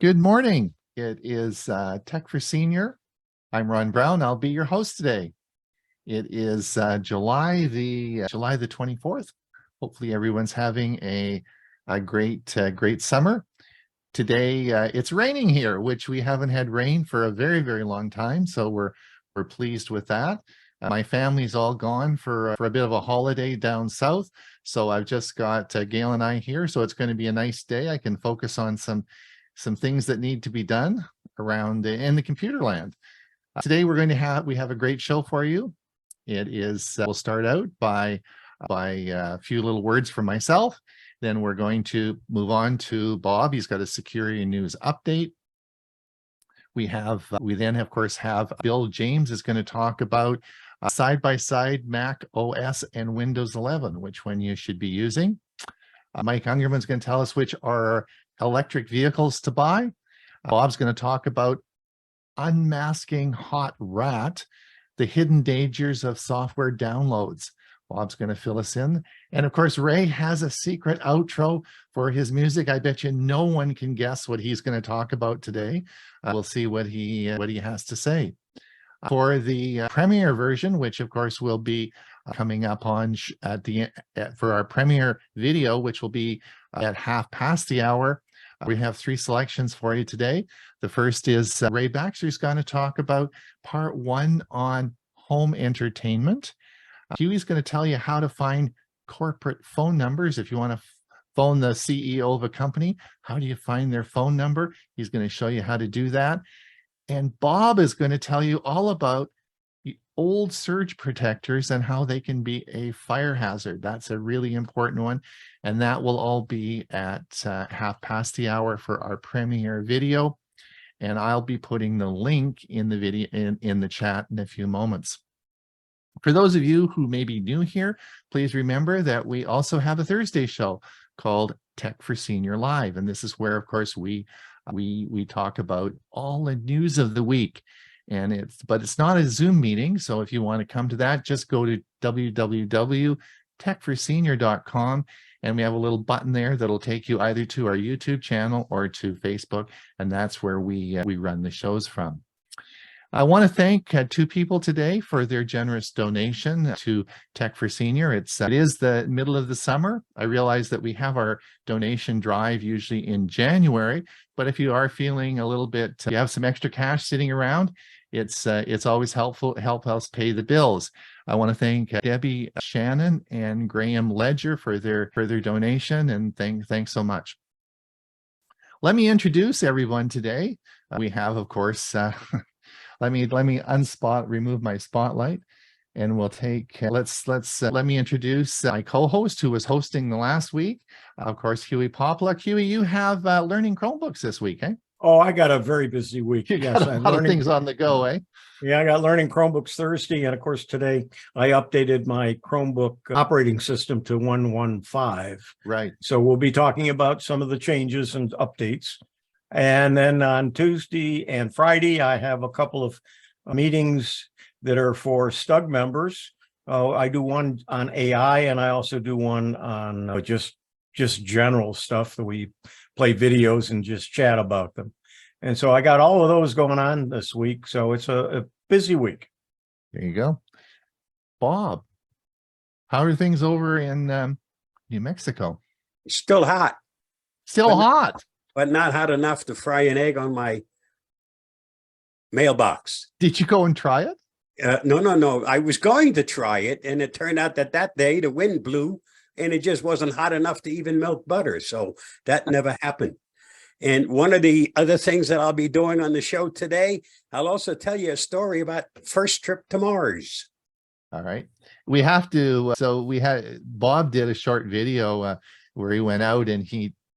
Good morning. It is Tech for Senior. I'm Ron Brown. I'll be your host today. It is July the 24th. Hopefully everyone's having a great summer. Today it's raining here, which we haven't had rain for a very long time, so we're pleased with that. My family's all gone for a bit of a holiday down south, so I've just got Gail and I here, so it's going to be a nice day. I can focus on some things that need to be done around in the computer land. Today we have a great show for you. It is we'll start out by a few little words from myself. Then we're going to move on to Bob. He's got a security news update. We then of course have Bill James is going to talk about side-by-side Mac OS and Windows 11, which one you should be using. Mike Ungerman's going to tell us which are electric vehicles to buy. Bob's going to talk about unmasking Hot Rat, the hidden dangers of software downloads. Bob's going to fill us in. And of course, Ray has a secret outro for his music. I bet you no one can guess what he's going to talk about today. We'll see what he has to say. For the premiere version, which of course will be coming up on for our premiere video, which will be at 1/2 we have 3 selections for you today. The first is Ray Baxter is going to talk about part 1 on home entertainment. Huey's going to tell you how to find corporate phone numbers. If you want to phone the CEO of a company, how do you find their phone number? He's going to show you how to do that. And Bob is going to tell you all about the old surge protectors and how they can be a fire hazard. That's a really important one. And that will all be at 1/2 for our premiere video. And I'll be putting the link in the video in the chat in a few moments. For those of you who may be new here, please remember that we also have a Thursday show called Tech for Senior Live. And this is where, of course, we talk about all the news of the week. And it's not a Zoom meeting. So if you want to come to that, just go to www.techforsenior.com. And we have a little button there that'll take you either to our YouTube channel or to Facebook. And that's where we run the shows from. I want to thank 2 people today for their generous donation to Tech for Senior. It is the middle of the summer. I realize that we have our donation drive usually in January, but if you are feeling a little bit, you have some extra cash sitting around, it's always helpful to help us pay the bills. I want to thank Debbie Shannon and Graham Ledger for their donation, and thanks so much. Let me introduce everyone today. We have, of course, let me remove my spotlight, and we'll take let me introduce my co-host who was hosting the last week, of course, Huey Popluck. Huey, you have learning Chromebooks this week, eh? Oh, I got a very busy week. Yes, a lot of things on the go, eh? Yeah, I got learning Chromebooks Thursday, and of course today I updated my Chromebook operating system to 1.15. Right. So we'll be talking about some of the changes and updates. And then on Tuesday and Friday, I have a couple of meetings that are for STUG members. I do one on AI, and I also do one on just general stuff that we play videos and just chat about them. And so I got all of those going on this week. So it's a busy week. There you go. Bob, how are things over in New Mexico? Still hot. Still hot. But not hot enough to fry an egg on my mailbox. Did you go and try it? No. I was going to try it, and it turned out that day the wind blew, and it just wasn't hot enough to even melt butter. So that never happened. And one of the other things that I'll be doing on the show today, I'll also tell you a story about first trip to Mars. All right. We have to. So Bob did a short video where he went out, and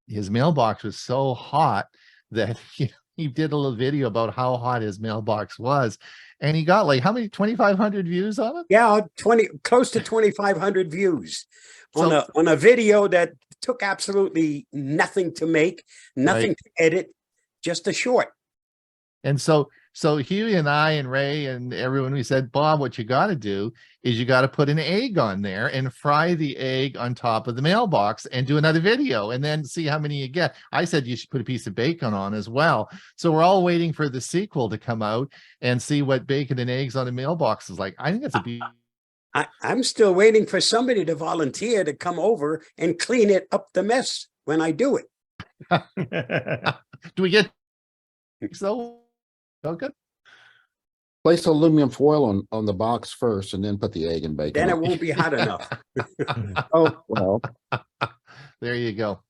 his mailbox was so hot that he did a little video about how hot his mailbox was, and he got like how many 2,500 views on it? Yeah, close to 2,500 views on a video that took absolutely nothing to make, nothing to edit, just a short. And so So Huey and I and Ray and everyone, we said, Bob, what you got to do is you got to put an egg on there and fry the egg on top of the mailbox and do another video and then see how many you get. I said you should put a piece of bacon on as well. So we're all waiting for the sequel to come out and see what bacon and eggs on a mailbox is like. I think that's a beautiful. I'm still waiting for somebody to volunteer to come over and clean it up the mess when I do it. Do we get so okay? Place aluminum foil on the box first and then put the egg and bacon. Then it on. won't be hot enough. Oh, well, There you go.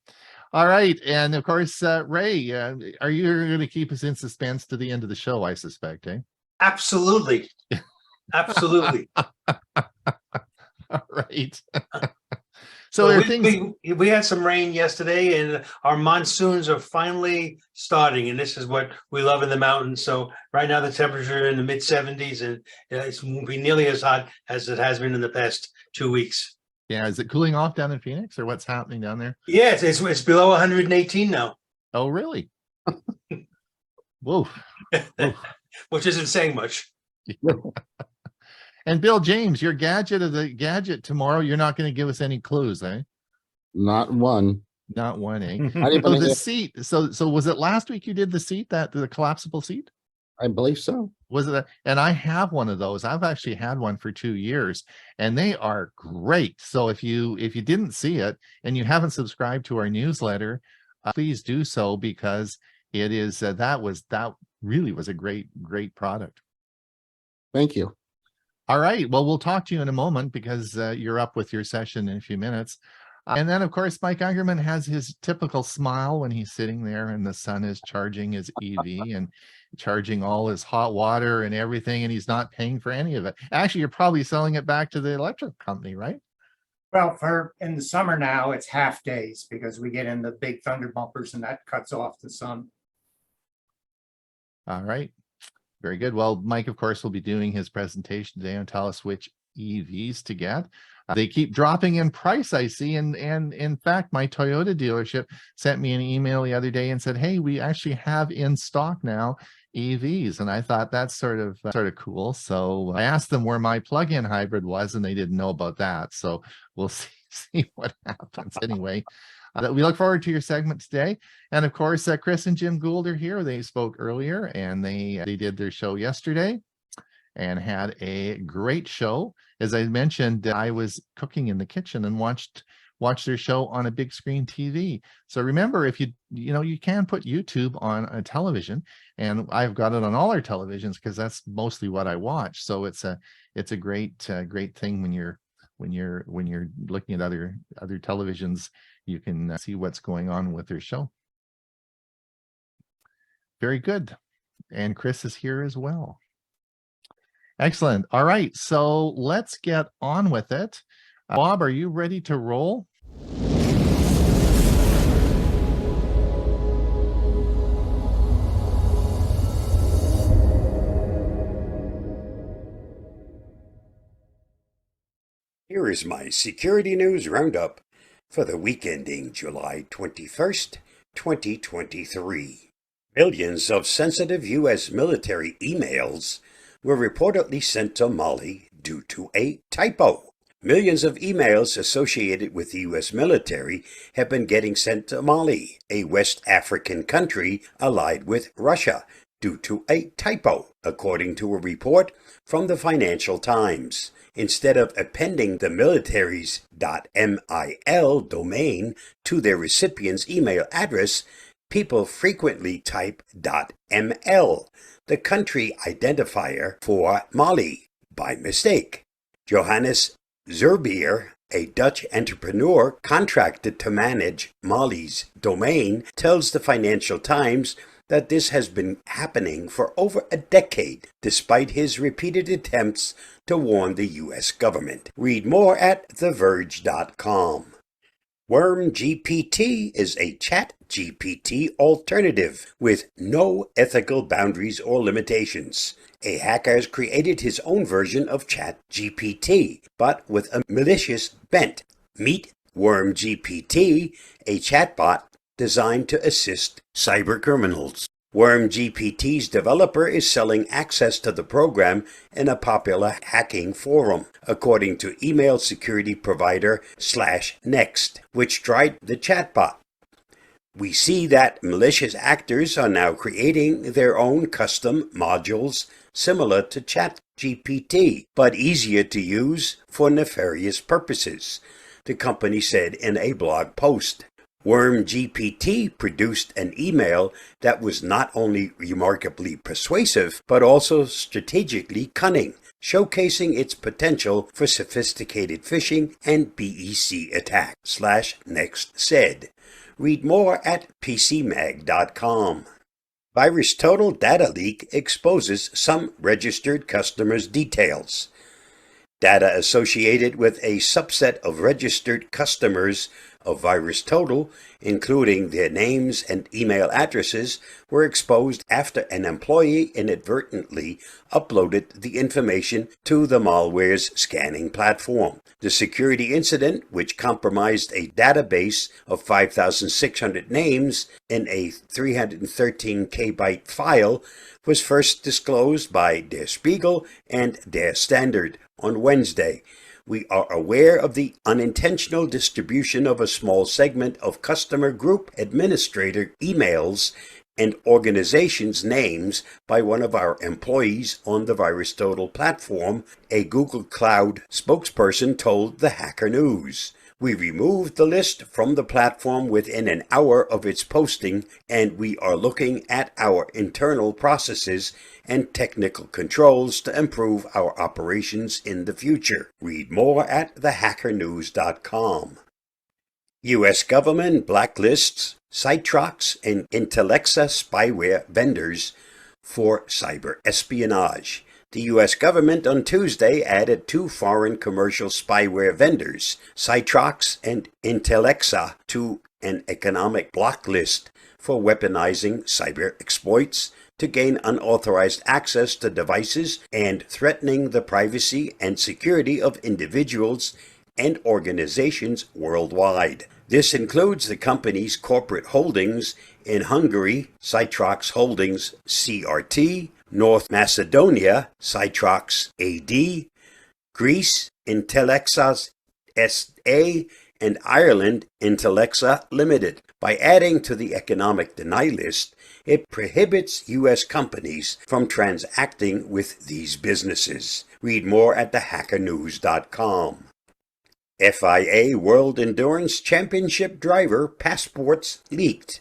All right. And of course, Ray, are you going to keep us in suspense to the end of the show, I suspect, eh? Absolutely. Absolutely. All right. So Well, there are we, things. we had some rain yesterday, and our monsoons are finally starting, and this is what we love in the mountains. So right now the temperature in the mid 70s, and it won't be nearly as hot as it has been in the past 2 weeks. Yeah. Is it cooling off down in Phoenix, or what's happening down there? Yeah, it's below 118 now, Oh, really? Whoa. Whoa. which isn't saying much. And Bill James, your gadget of the gadget tomorrow, you're not going to give us any clues, eh? not one. Not one, eh? I didn't So the believe seat. So was it last week you did the seat, that the collapsible seat? I believe so. Was it? And I have one of those. I've actually had one for 2 years, and they are great. So if you didn't see it and you haven't subscribed to our newsletter, please do so, because it is that really was a great product. Thank you. All right. Well, we'll talk to you in a moment, because you're up with your session in a few minutes. And then, of course, Mike Ungerman has his typical smile when he's sitting there and the sun is charging his EV and charging all his hot water and everything, and he's not paying for any of it. Actually, you're probably selling it back to the electric company, right? Well, for in the summer now, it's half days because we get in the big thunder bumpers and that cuts off the sun. All right. Very good. Well, Mike, of course, will be doing his presentation today and tell us which EVs to get. They keep dropping in price, I see. And in fact, my Toyota dealership sent me an email the other day and said, hey, we actually have in stock now EVs. And I thought that's sort of cool. So I asked them where my plug-in hybrid was, and they didn't know about that. So we'll see what happens anyway. We look forward to your segment today. And of course, Chris and Jim Gould are here. They spoke earlier, and they did their show yesterday and had a great show. As I mentioned, I was cooking in the kitchen and watched their show on a big screen TV. So remember, if you can put YouTube on a television, and I've got it on all our televisions because that's mostly what I watch. So it's a great thing when you're looking at other televisions. You can see what's going on with their show. Very good. And Chris is here as well. Excellent. All right, so let's get on with it. Bob, are you ready to roll? Here is my security news roundup for the week ending July 21st, 2023. Millions of sensitive U.S. military emails were reportedly sent to Mali due to a typo. Millions of emails associated with the U.S. military have been getting sent to Mali, a West African country allied with Russia, due to a typo, according to a report from the Financial Times. Instead of appending the military's .mil domain to their recipient's email address, people frequently type .ml, the country identifier for Mali, by mistake. Johannes Zerbier, a Dutch entrepreneur contracted to manage Mali's domain, tells the Financial Times that this has been happening for over a decade, despite his repeated attempts to warn the U.S. government. Read more at theverge.com. WormGPT is a ChatGPT alternative with no ethical boundaries or limitations. A hacker has created his own version of ChatGPT, but with a malicious bent. Meet WormGPT, a chatbot designed to assist cybercriminals. �wormGPT's developer is selling access to the program in a popular hacking forum, according to email security provider /Next, which tried the chatbot. We see that malicious actors are now creating their own custom modules similar to ChatGPT, but easier to use for nefarious purposes, the company said in a blog post. �wormGPT produced an email that was not only remarkably persuasive, but also strategically cunning, showcasing its potential for sophisticated phishing and BEC attacks, /Next said. Read more at PCMag.com. VirusTotal data leak exposes some registered customers' details. Data associated with a subset of registered customers of VirusTotal, including their names and email addresses, were exposed after an employee inadvertently uploaded the information to the malware's scanning platform. The security incident, which compromised a database of 5,600 names in a 313 KB file, was first disclosed by Der Spiegel and Der Standard on Wednesday. We are aware of the unintentional distribution of a small segment of customer group administrator emails and organizations' names by one of our employees on the VirusTotal platform, a Google Cloud spokesperson told the Hacker News. We removed the list from the platform within an hour of its posting, and we are looking at our internal processes and technical controls to improve our operations in the future. Read more at thehackernews.com. U.S. government blacklists Citrox and Intellexa spyware vendors for cyber espionage. The U.S. government on Tuesday added 2 foreign commercial spyware vendors, Citrox and Intellexa, to an economic blacklist for weaponizing cyber exploits to gain unauthorized access to devices and threatening the privacy and security of individuals and organizations worldwide. This includes the company's corporate holdings in Hungary, Citrox Holdings CRT, North Macedonia, Citrox AD, Greece, Intellexa SA, and Ireland, Intellexa Limited. By adding to the economic deny list, it prohibits U.S. companies from transacting with these businesses. Read more at thehackernews.com. FIA World Endurance Championship driver passports leaked.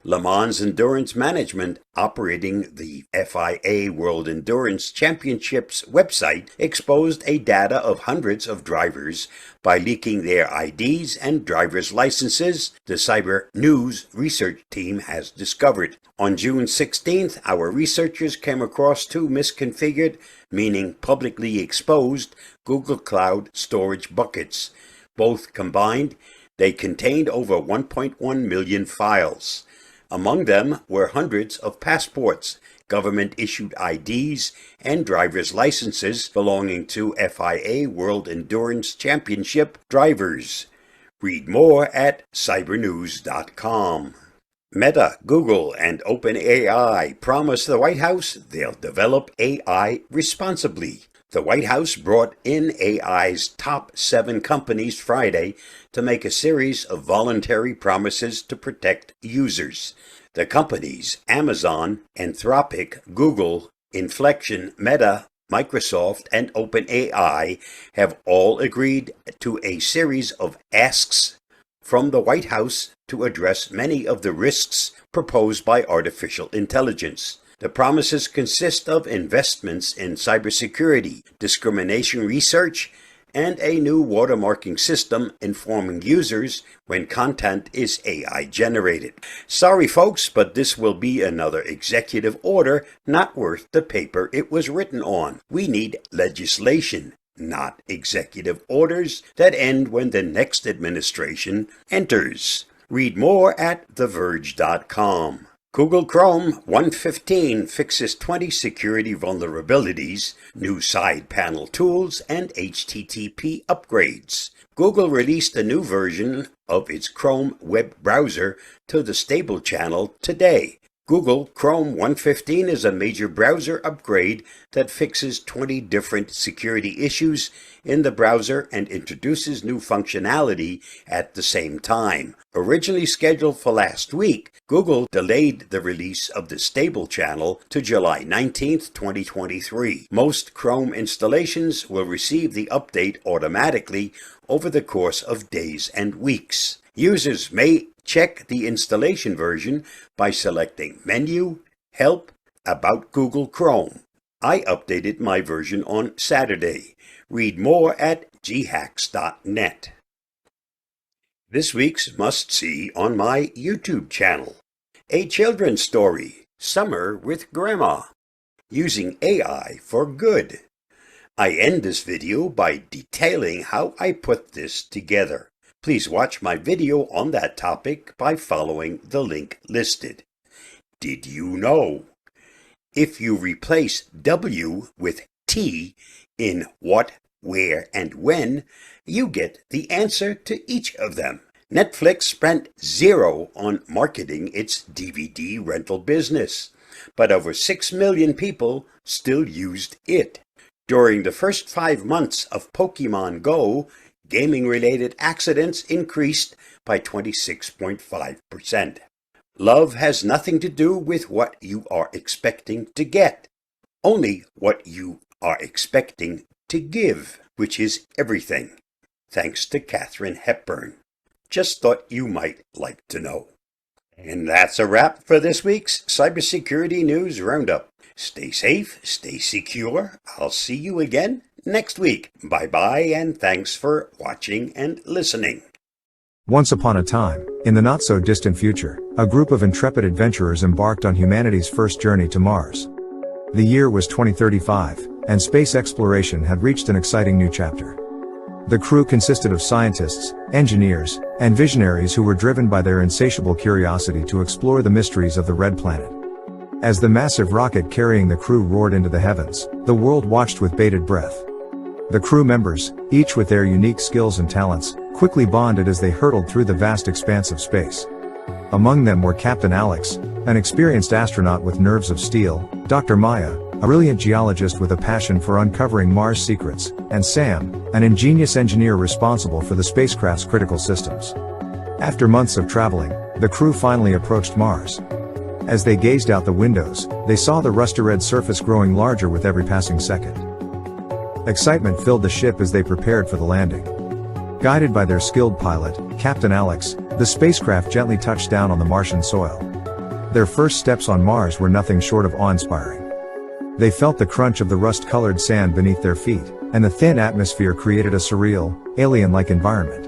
Le Mans Endurance Management, operating the FIA World Endurance Championships website, exposed a data of hundreds of drivers by leaking their IDs and driver's licenses, the Cyber News research team has discovered. On June 16th, our researchers came across 2 misconfigured, meaning publicly exposed, Google Cloud storage buckets. Both combined, they contained over 1.1 million files. Among them were hundreds of passports, government-issued IDs, and driver's licenses belonging to FIA World Endurance Championship drivers. Read more at cybernews.com. Meta, Google, and OpenAI promise the White House they'll develop AI responsibly. The White House brought in AI's top 7 companies Friday to make a series of voluntary promises to protect users. The companies, Amazon, Anthropic, Google, Inflection, Meta, Microsoft, and OpenAI, have all agreed to a series of asks from the White House to address many of the risks proposed by artificial intelligence. The promises consist of investments in cybersecurity, discrimination research, and a new watermarking system informing users when content is AI generated. Sorry folks, but this will be another executive order not worth the paper it was written on. We need legislation, not executive orders that end when the next administration enters. Read more at TheVerge.com. Google Chrome 1.15 fixes 20 security vulnerabilities, new side panel tools, and HTTP upgrades. Google released a new version of its Chrome web browser to the stable channel today. Google Chrome 1.15 is a major browser upgrade that fixes 20 different security issues in the browser and introduces new functionality at the same time. Originally scheduled for last week, Google delayed the release of the stable channel to July 19th, 2023. Most Chrome installations will receive the update automatically over the course of days and weeks. Users may check the installation version by selecting Menu, Help, About Google Chrome. I updated my version on Saturday. Read more at ghacks.net. This week's must-see on my YouTube channel. A children's story, Summer with Grandma, using AI for good. I end this video by detailing how I put this together. Please watch my video on that topic by following the link listed. Did you know? If you replace W with T in what, where, and when, you get the answer to each of them. Netflix spent zero on marketing its DVD rental business, but over 6 million people still used it. During the first 5 months of Pokemon Go, gaming-related accidents increased by 26.5%. Love has nothing to do with what you are expecting to get, only what you are expecting to give, which is everything. Thanks to Katharine Hepburn. Just thought you might like to know. And that's a wrap for this week's Cybersecurity News Roundup. Stay safe, stay secure. I'll see you again next week. Bye-bye, and thanks for watching and listening. Once upon a time, in the not-so-distant future, a group of intrepid adventurers embarked on humanity's first journey to Mars. The year was 2035, and space exploration had reached an exciting new chapter. The crew consisted of scientists, engineers, and visionaries who were driven by their insatiable curiosity to explore the mysteries of the Red Planet. As the massive rocket carrying the crew roared into the heavens, the world watched with bated breath. The crew members, each with their unique skills and talents, quickly bonded as they hurtled through the vast expanse of space. Among them were Captain Alex, an experienced astronaut with nerves of steel, Dr. Maya, a brilliant geologist with a passion for uncovering Mars secrets, and Sam, an ingenious engineer responsible for the spacecraft's critical systems. After months of traveling, the crew finally approached Mars. As they gazed out the windows, they saw the rusty-red surface growing larger with every passing second. Excitement filled the ship as they prepared for the landing. Guided by their skilled pilot, Captain Alex, the spacecraft gently touched down on the Martian soil. Their first steps on Mars were nothing short of awe-inspiring. They felt the crunch of the rust-colored sand beneath their feet, and the thin atmosphere created a surreal, alien-like environment.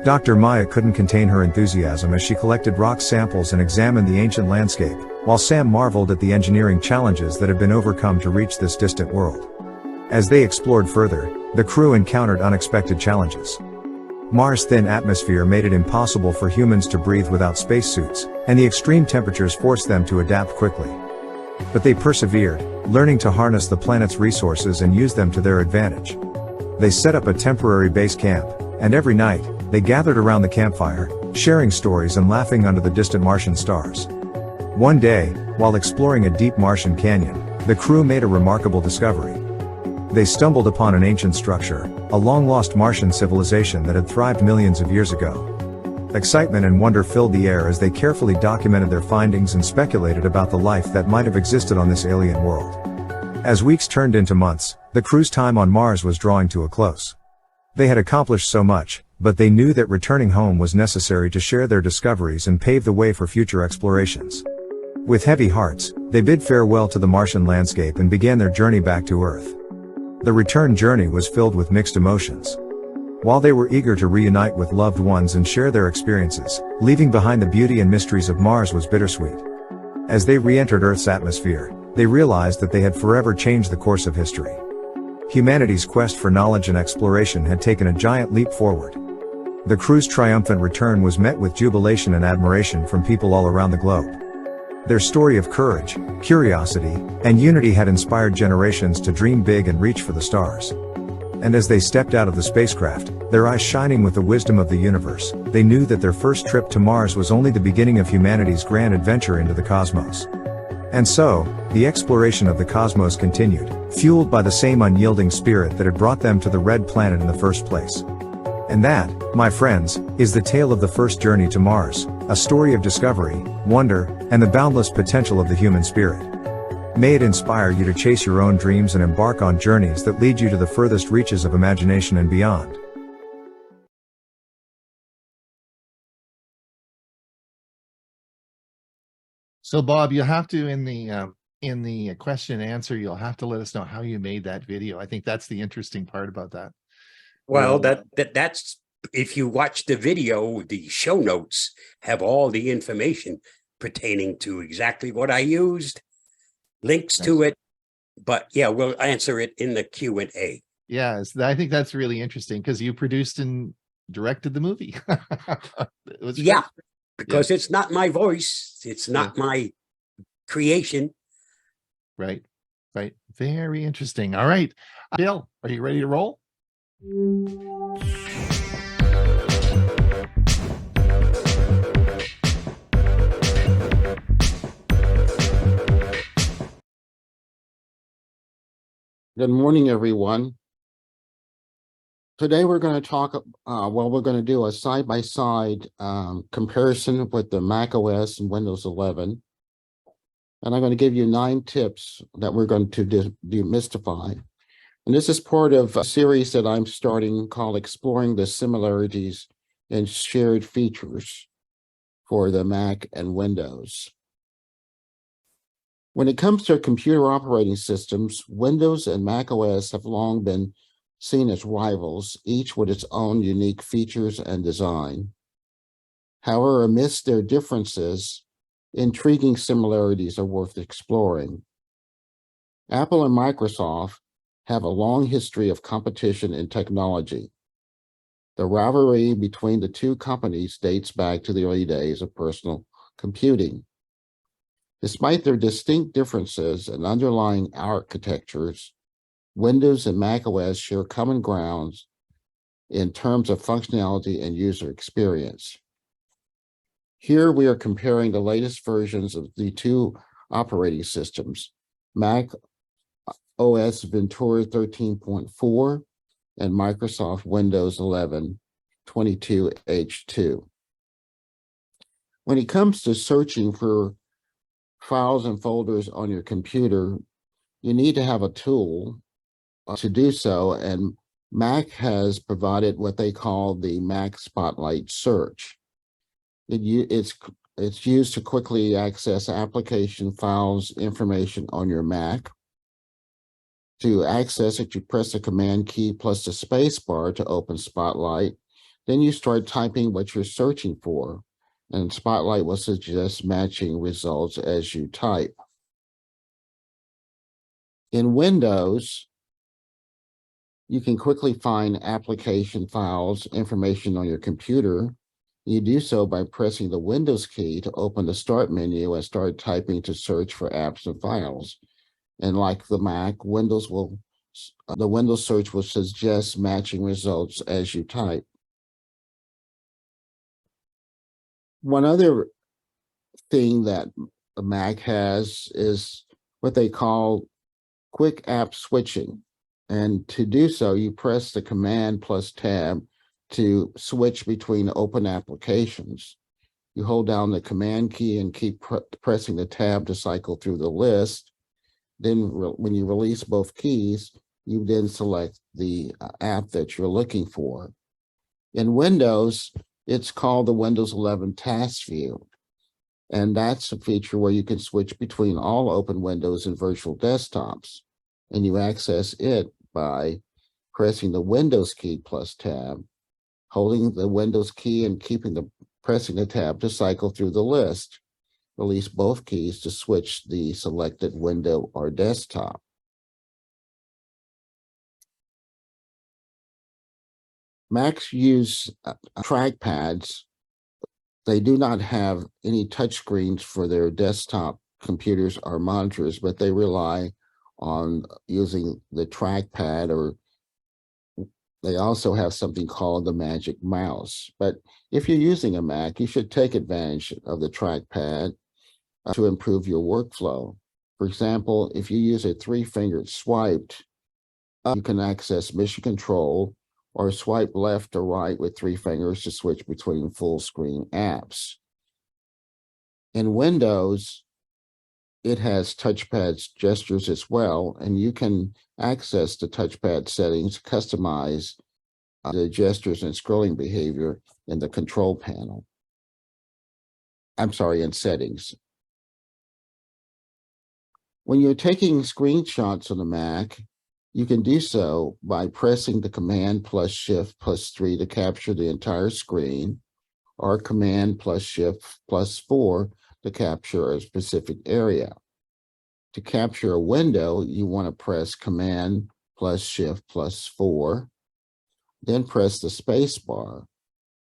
Dr. Maya couldn't contain her enthusiasm as she collected rock samples and examined the ancient landscape, while Sam marveled at the engineering challenges that had been overcome to reach this distant world. As they explored further, the crew encountered unexpected challenges. Mars' thin atmosphere made it impossible for humans to breathe without spacesuits, and the extreme temperatures forced them to adapt quickly. But they persevered, learning to harness the planet's resources and use them to their advantage. They set up a temporary base camp, and every night, they gathered around the campfire, sharing stories and laughing under the distant Martian stars. One day, while exploring a deep Martian canyon, the crew made a remarkable discovery. They stumbled upon an ancient structure, a long-lost Martian civilization that had thrived millions of years ago. Excitement and wonder filled the air as they carefully documented their findings and speculated about the life that might have existed on this alien world. As weeks turned into months, the crew's time on Mars was drawing to a close. They had accomplished so much, but they knew that returning home was necessary to share their discoveries and pave the way for future explorations. With heavy hearts, they bid farewell to the Martian landscape and began their journey back to Earth. The return journey was filled with mixed emotions. While they were eager to reunite with loved ones and share their experiences, leaving behind the beauty and mysteries of Mars was bittersweet. As they re-entered Earth's atmosphere, they realized that they had forever changed the course of history. Humanity's quest for knowledge and exploration had taken a giant leap forward. The crew's triumphant return was met with jubilation and admiration from people all around the globe. Their story of courage, curiosity, and unity had inspired generations to dream big and reach for the stars. And as they stepped out of the spacecraft, their eyes shining with the wisdom of the universe, they knew that their first trip to Mars was only the beginning of humanity's grand adventure into the cosmos. And so, the exploration of the cosmos continued, fueled by the same unyielding spirit that had brought them to the red planet in the first place. And that, my friends, is the tale of the first journey to Mars, a story of discovery, wonder, and the boundless potential of the human spirit. May it inspire you to chase your own dreams and embark on journeys that lead you to the furthest reaches of imagination and beyond. So Bob, you have to in the question and answer, you'll have to let us know how you made that video. I think that's the interesting part about that. Well, that's if you watch the video, the show notes have all the information pertaining to exactly what I used, links to it. But yeah, we'll answer it in the Q&A. Yes, I think that's really interesting because you produced and directed the movie. It was Yeah, great. because it's not my voice. It's not my creation. Right. Very interesting. All right. Bill, are you ready to roll? Good morning, everyone. Today we're going to talk, we're going to do a side-by-side comparison with the Mac OS and Windows 11. And I'm going to give you 9 tips that we're going to demystify. And this is part of a series that I'm starting called Exploring the Similarities and Shared Features for the Mac and Windows. When it comes to computer operating systems, Windows and Mac OS have long been seen as rivals, each with its own unique features and design. However, amidst their differences, intriguing similarities are worth exploring. Apple and Microsoft have a long history of competition in technology. The rivalry between the two companies dates back to the early days of personal computing. Despite their distinct differences and underlying architectures, Windows and Mac OS share common grounds in terms of functionality and user experience. Here we are comparing the latest versions of the two operating systems, Mac OS Ventura 13.4 and Microsoft Windows 11 22H2. When it comes to searching for files and folders on your computer, you need to have a tool to do so, and Mac has provided what they call the Mac Spotlight search. It's used to quickly access application files information on your Mac. To access it, you press the Command key plus the space bar to open Spotlight. Then you start typing what you're searching for, and Spotlight will suggest matching results as you type. In Windows, you can quickly find application files, information on your computer. You do so by pressing the Windows key to open the Start menu and start typing to search for apps and files. And like the Mac, the Windows search will suggest matching results as you type. One other thing that the Mac has is what they call quick app switching. And to do so, you press the Command plus Tab to switch between open applications. You hold down the Command key and keep pressing the Tab to cycle through the list. Then when you release both keys, you then select the app that you're looking for. In Windows, it's called the Windows 11 Task View. And that's a feature where you can switch between all open windows and virtual desktops. And you access it by pressing the Windows key plus Tab, holding the Windows key and pressing the Tab to cycle through the list. Release both keys to switch the selected window or desktop. Macs use trackpads. They do not have any touchscreens for their desktop computers or monitors, but they rely on using the trackpad or they also have something called the magic mouse. But if you're using a Mac, you should take advantage of the trackpad to improve your workflow. For example, if you use a three-fingered swipe, you can access mission control or swipe left or right with three fingers to switch between full screen apps. In Windows, it has touchpad gestures as well, and you can access the touchpad settings, customize the gestures and scrolling behavior in the control panel. I'm sorry, in settings. When you're taking screenshots on the Mac, you can do so by pressing the Command plus Shift plus 3 to capture the entire screen, or Command plus Shift plus 4 to capture a specific area. To capture a window, you want to press Command plus Shift plus 4, then press the space bar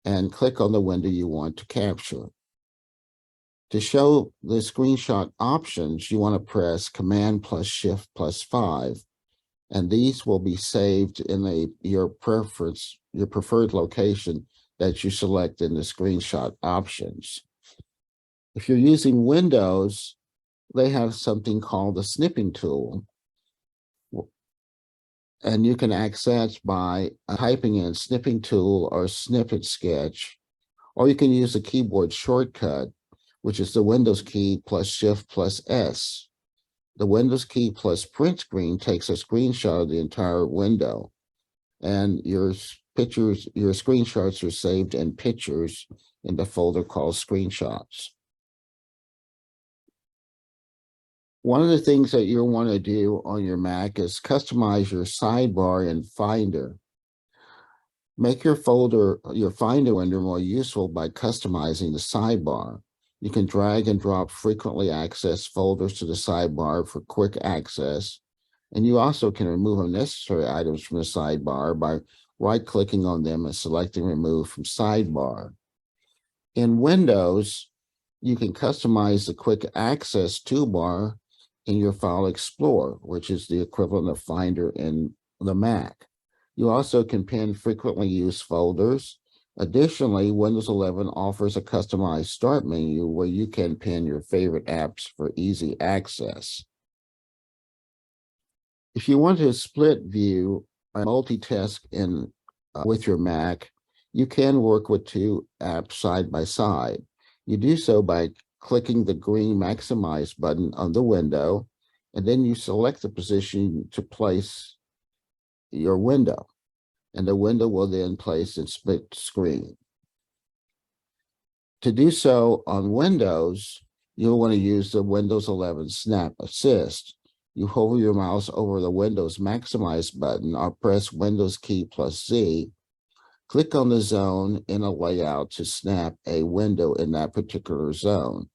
and click on the window you want to capture. To show the screenshot options, you want to press Command plus Shift plus 5, and these will be saved in your preferred location that you select in the screenshot options. If you're using Windows, they have something called the snipping tool, and you can access by typing in snipping tool or snippet sketch, or you can use a keyboard shortcut, which is the Windows key plus Shift plus S. The Windows key plus print screen takes a screenshot of the entire window, and your screenshots are saved in pictures in the folder called screenshots. One of the things that you'll want to do on your Mac is customize your sidebar in Finder. Make your Finder window more useful by customizing the sidebar. You can drag and drop frequently accessed folders to the sidebar for quick access. And you also can remove unnecessary items from the sidebar by right-clicking on them and selecting Remove from Sidebar. In Windows, you can customize the quick access toolbar in your File Explorer, which is the equivalent of Finder in the Mac. You also can pin frequently used folders. Additionally, Windows 11 offers a customized start menu where you can pin your favorite apps for easy access. If you want to split view and multitask with your Mac, you can work with two apps side by side. You do so by clicking the green maximize button on the window, and then you select the position to place your window, and the window will then place in split screen. To do so on Windows, you'll want to use the Windows 11 Snap Assist. You hover your mouse over the Windows Maximize button or press Windows key plus Z. Click on the zone in a layout to snap a window in that particular zone.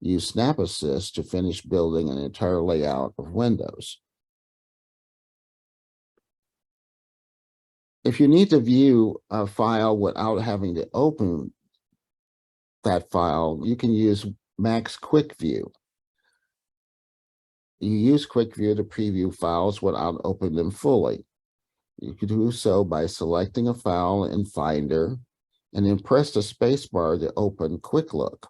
Use Snap Assist to finish building an entire layout of windows. If you need to view a file without having to open that file, you can use Mac's Quick View. You use Quick View to preview files without opening them fully. You can do so by selecting a file in Finder and then press the spacebar to open Quick Look.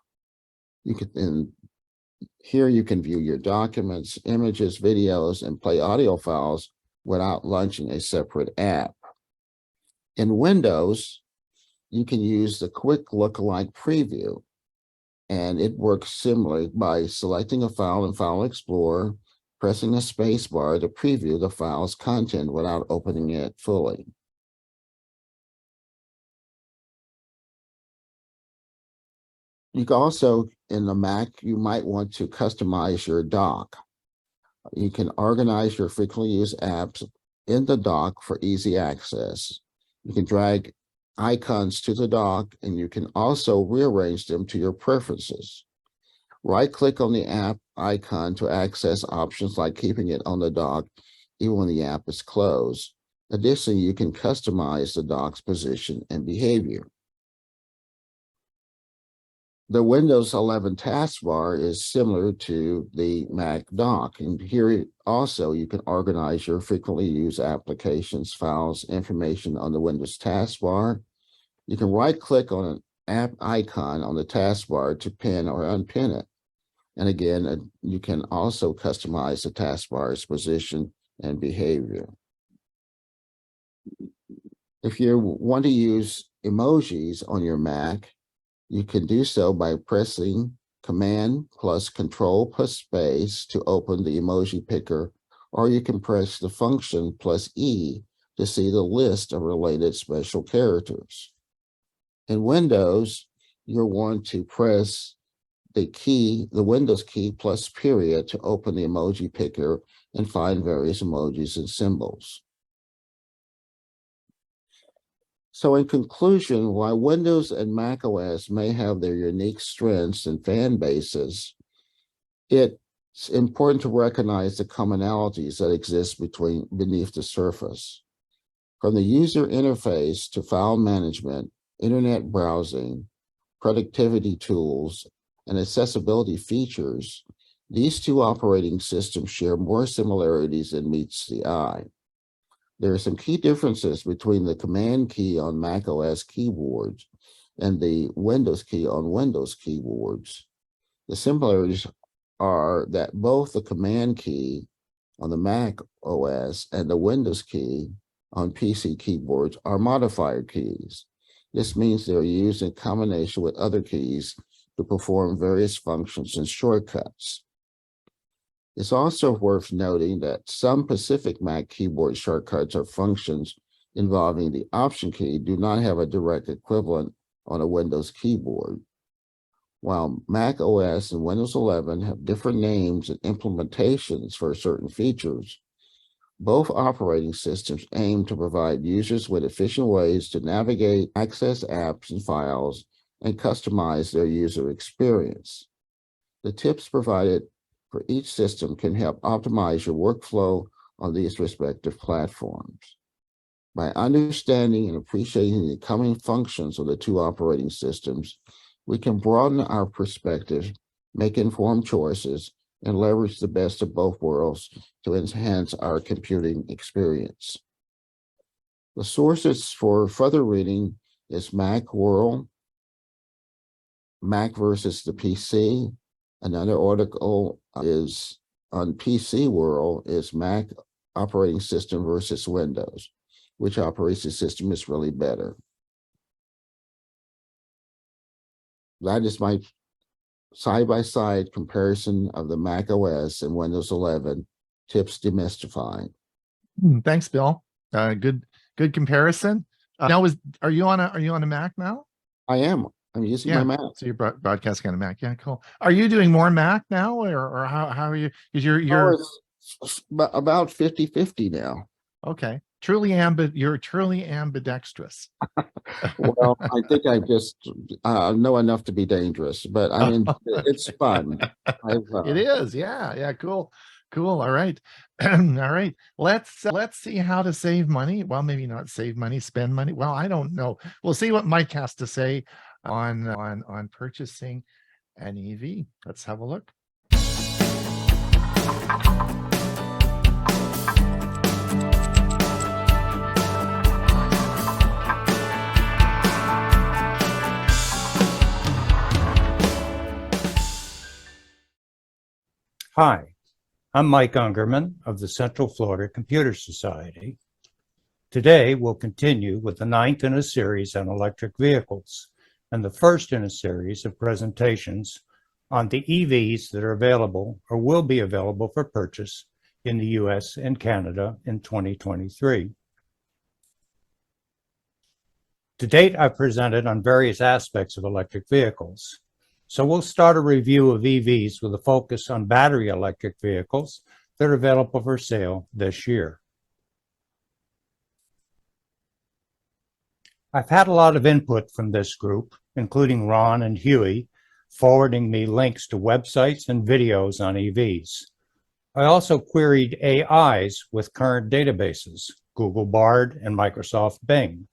Here you can view your documents, images, videos, and play audio files without launching a separate app. In Windows, you can use the Quick Look-alike preview, and it works similarly by selecting a file in File Explorer, pressing the space bar to preview the file's content without opening it fully. You can also, in the Mac, you might want to customize your dock. You can organize your frequently used apps in the dock for easy access. You can drag icons to the dock, and you can also rearrange them to your preferences. Right-click on the app icon to access options like keeping it on the dock even when the app is closed. Additionally, you can customize the dock's position and behavior. the Windows 11 taskbar is similar to the Mac dock. And here also you can organize your frequently used applications, files, information on the Windows taskbar. You can right-click on an app icon on the taskbar to pin or unpin it. And again, you can also customize the taskbar's position and behavior. If you want to use emojis on your Mac, you can do so by pressing Command plus Control plus space to open the emoji picker, or you can press the function plus E to see the list of related special characters. In Windows, you'll want to press the Windows key plus period to open the emoji picker and find various emojis and symbols. So in conclusion, while Windows and Mac OS may have their unique strengths and fan bases, it's important to recognize the commonalities that exist beneath the surface. From the user interface to file management, internet browsing, productivity tools, and accessibility features, these two operating systems share more similarities than meets the eye. There are some key differences between the Command key on Mac OS keyboards and the Windows key on Windows keyboards. The similarities are that both the Command key on the Mac OS and the Windows key on PC keyboards are modifier keys. This means they're used in combination with other keys to perform various functions and shortcuts. It's also worth noting that some specific Mac keyboard shortcuts or functions involving the Option key do not have a direct equivalent on a Windows keyboard. While Mac OS and Windows 11 have different names and implementations for certain features, both operating systems aim to provide users with efficient ways to navigate, access apps and files, and customize their user experience. The tips provided for each system can help optimize your workflow on these respective platforms. By understanding and appreciating the common functions of the two operating systems, we can broaden our perspective, make informed choices, and leverage the best of both worlds to enhance our computing experience. The sources for further reading is Macworld, Mac versus the PC. Another article is on PC World is Mac operating system versus Windows. Which operating system is really better? That is my side-by-side comparison of the Mac OS and Windows 11 tips demystified. Thanks, Bill. Good comparison. Now, are you on a Mac now? I am. I'm using my Mac. So you're broadcasting on a Mac. Yeah, cool. Are you doing more Mac now, or how are you? Because you're it's about 50-50 now. Okay. You're truly ambidextrous. Well, I think I just know enough to be dangerous, but I mean, it's fun. It is. Yeah. Cool. All right. All right. Let's see how to save money. Well, maybe not save money, spend money. Well, I don't know. We'll see what Mike has to say on purchasing an EV. Let's have a look. Hi, I'm Mike Ungerman of the Central Florida Computer Society. Today, we'll continue with the 9th in a series on electric vehicles and the first in a series of presentations on the EVs that are available or will be available for purchase in the US and Canada in 2023. To date, I've presented on various aspects of electric vehicles. So we'll start a review of EVs with a focus on battery electric vehicles that are available for sale this year. I've had a lot of input from this group, including Ron and Huey, forwarding me links to websites and videos on EVs. I also queried AIs with current databases, Google Bard and Microsoft Bing.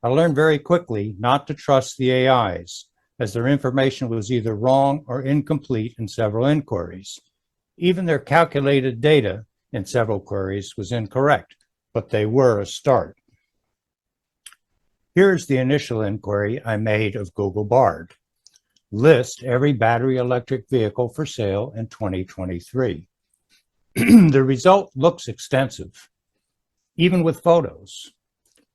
I learned very quickly not to trust the AIs, as their information was either wrong or incomplete in several inquiries. Even their calculated data in several queries was incorrect, but they were a start. Here's the initial inquiry I made of Google Bard. List every battery electric vehicle for sale in 2023. The result looks extensive, even with photos.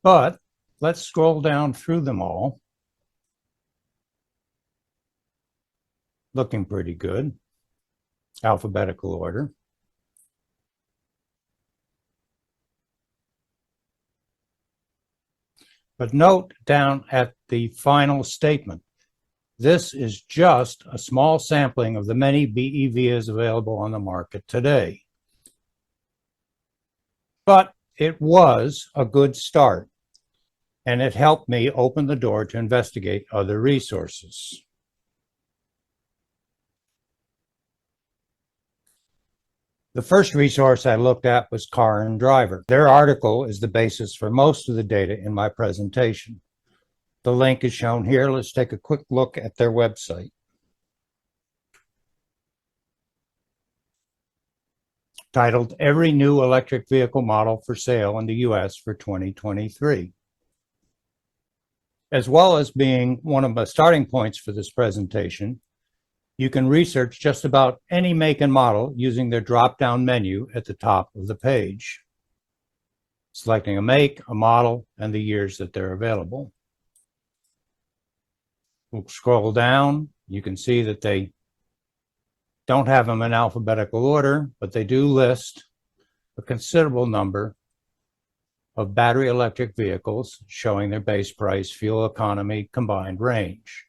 But let's scroll down through them all. Looking pretty good. Alphabetical order. But note down at the final statement, this is just a small sampling of the many BEVs available on the market today. But it was a good start, and it helped me open the door to investigate other resources. The first resource I looked at was Car and Driver. Their article is the basis for most of the data in my presentation. The link is shown here. Let's take a quick look at their website. Titled Every New Electric Vehicle Model for Sale in the U.S. for 2023. As well as being one of the starting points for this presentation, you can research just about any make and model using their drop-down menu at the top of the page, selecting a make, a model, and the years that they're available. We'll scroll down. You can see that they don't have them in alphabetical order, but they do list a considerable number of battery electric vehicles showing their base price, fuel economy, combined range.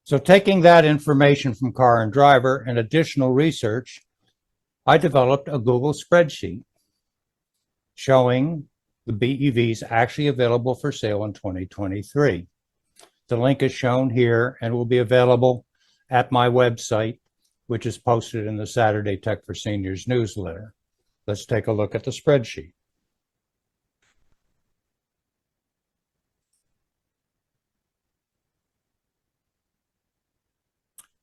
So taking that information from Car and Driver and additional research, I developed a Google spreadsheet showing the BEVs actually available for sale in 2023. The link is shown here and will be available at my website, which is posted in the Saturday Tech for Seniors newsletter. Let's take a look at the spreadsheet.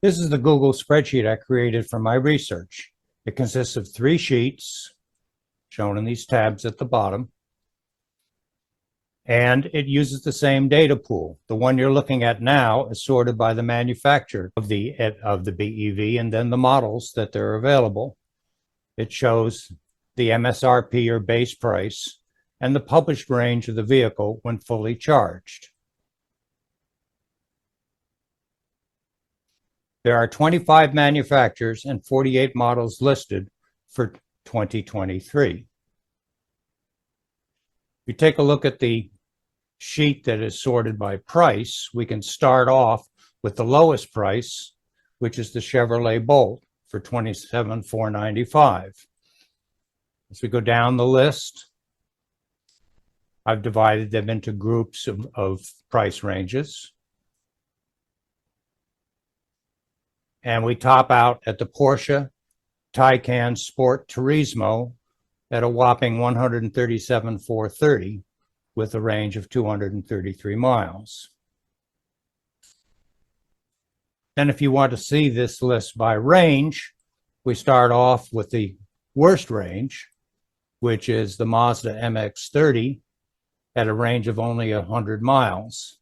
This is the Google spreadsheet I created for my research. It consists of 3 sheets, shown in these tabs at the bottom, and it uses the same data pool. The one you're looking at now is sorted by the manufacturer of the BEV and then the models that are available. It shows the MSRP or base price and the published range of the vehicle when fully charged. There are 25 manufacturers and 48 models listed for 2023. If you take a look at the sheet that is sorted by price, we can start off with the lowest price, which is the Chevrolet Bolt for $27,495. As we go down the list, I've divided them into groups of price ranges. And we top out at the Porsche Taycan Sport Turismo at a whopping $137,430 with a range of 233 miles. And if you want to see this list by range, we start off with the worst range, which is the Mazda MX-30 at a range of only 100 miles.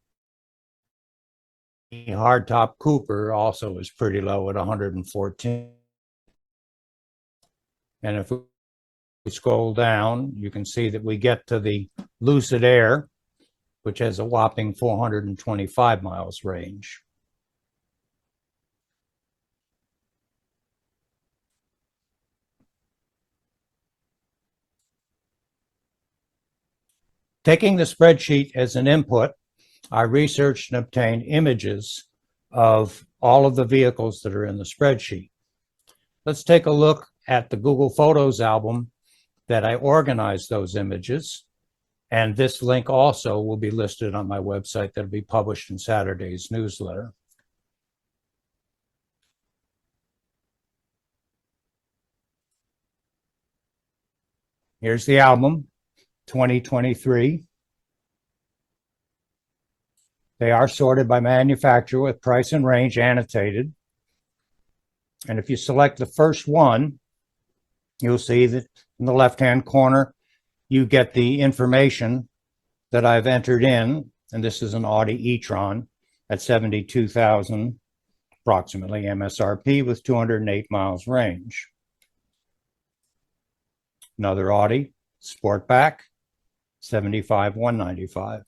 The hardtop Cooper also is pretty low at 114. And if we scroll down, you can see that we get to the Lucid Air, which has a whopping 425 miles range. Taking the spreadsheet as an input, I researched and obtained images of all of the vehicles that are in the spreadsheet. Let's take a look at the Google Photos album that I organized those images. And this link also will be listed on my website that'll be published in Saturday's newsletter. Here's the album, 2023. They are sorted by manufacturer with price and range annotated. And if you select the first one, you'll see that in the left-hand corner, you get the information that I've entered in. And this is an Audi e-tron at 72,000 approximately MSRP with 208 miles range. Another Audi Sportback, 75,195.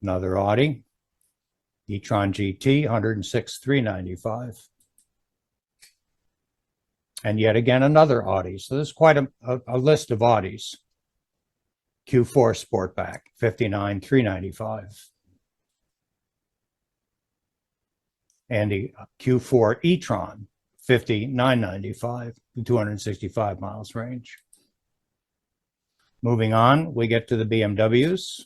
Another Audi e-tron GT, 106,395. And yet again, another Audi. So there's quite a list of Audis. Q4 Sportback, 59,395. And the Q4 e-tron, 59,995, 265 miles range. Moving on, we get to the BMWs.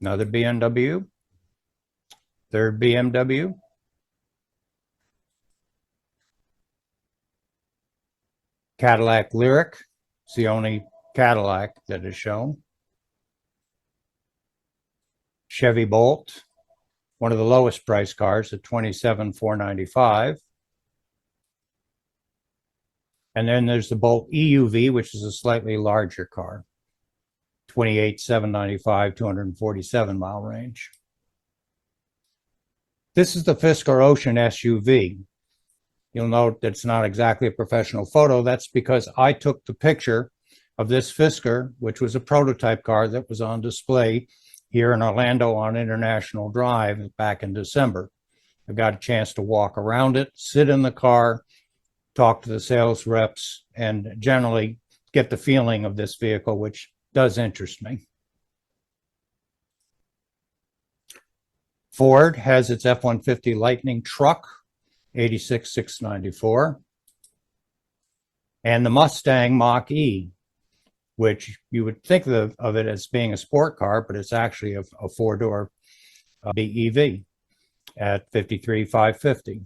Another BMW. Third BMW. Cadillac Lyric. It's the only Cadillac that is shown. Chevy Bolt, one of the lowest price cars at $27,495. And then there's the Bolt EUV, which is a slightly larger car, $28,795, 247 mile range. This is the Fisker Ocean SUV. You'll note that it's not exactly a professional photo. That's because I took the picture of this Fisker, which was a prototype car that was on display here in Orlando on International Drive back in December. I got a chance to walk around it, sit in the car, talk to the sales reps, and generally get the feeling of this vehicle, which does interest me. Ford has its F-150 Lightning truck, 86,694, and the Mustang Mach-E, which you would think of it as being a sport car, but it's actually a four-door BEV at 53,550.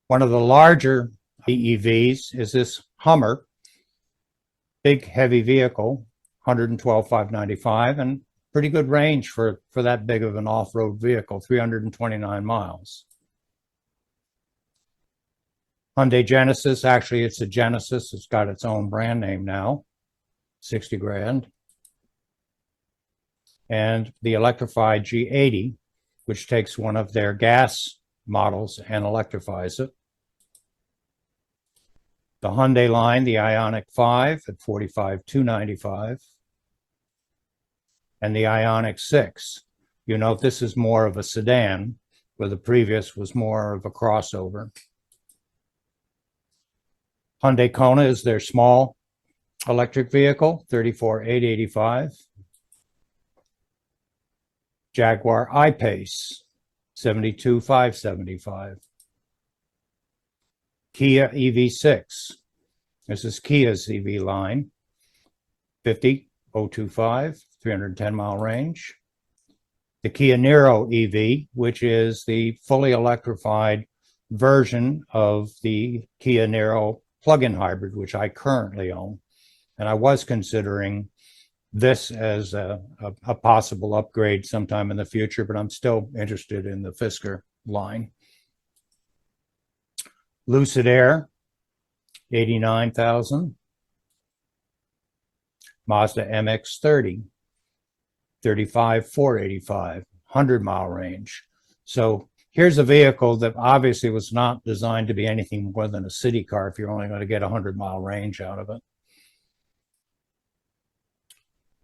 One of the larger BEVs is this Hummer, big heavy vehicle, 112,595, and pretty good range for that big of an off-road vehicle, 329 miles. Hyundai Genesis, actually it's a Genesis, it's got its own brand name now, 60 grand. And the electrified G80, which takes one of their gas models and electrifies it. The Hyundai line, the Ioniq 5 at 45,295. And the Ioniq 6. You note this is more of a sedan, where the previous was more of a crossover. Hyundai Kona is their small electric vehicle, 34,885. Jaguar I-Pace, 72,575. Kia EV6. This is Kia's EV line, 50,025, 310 mile range. The Kia Niro EV, which is the fully electrified version of the Kia Niro plug-in hybrid, which I currently own. And I was considering this as a possible upgrade sometime in the future, but I'm still interested in the Fisker line. Lucid Air, 89,000. Mazda MX-30, 35,485, 100 mile range. So here's a vehicle that obviously was not designed to be anything more than a city car if you're only going to get 100 mile range out of it.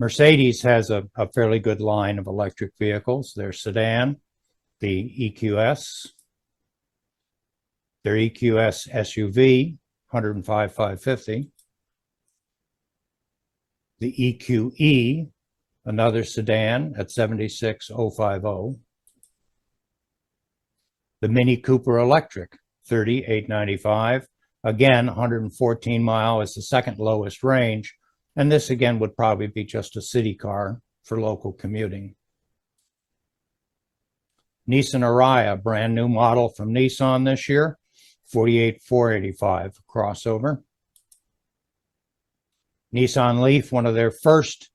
Mercedes has a fairly good line of electric vehicles. Their sedan, the EQS, their EQS SUV, 105,550. The EQE, another sedan at 76,050. The Mini Cooper Electric, 30,895. Again, 114 mile is the second lowest range. And this again would probably be just a city car for local commuting. Nissan Ariya, brand new model from Nissan this year, 48,485 crossover. Nissan Leaf, one of their first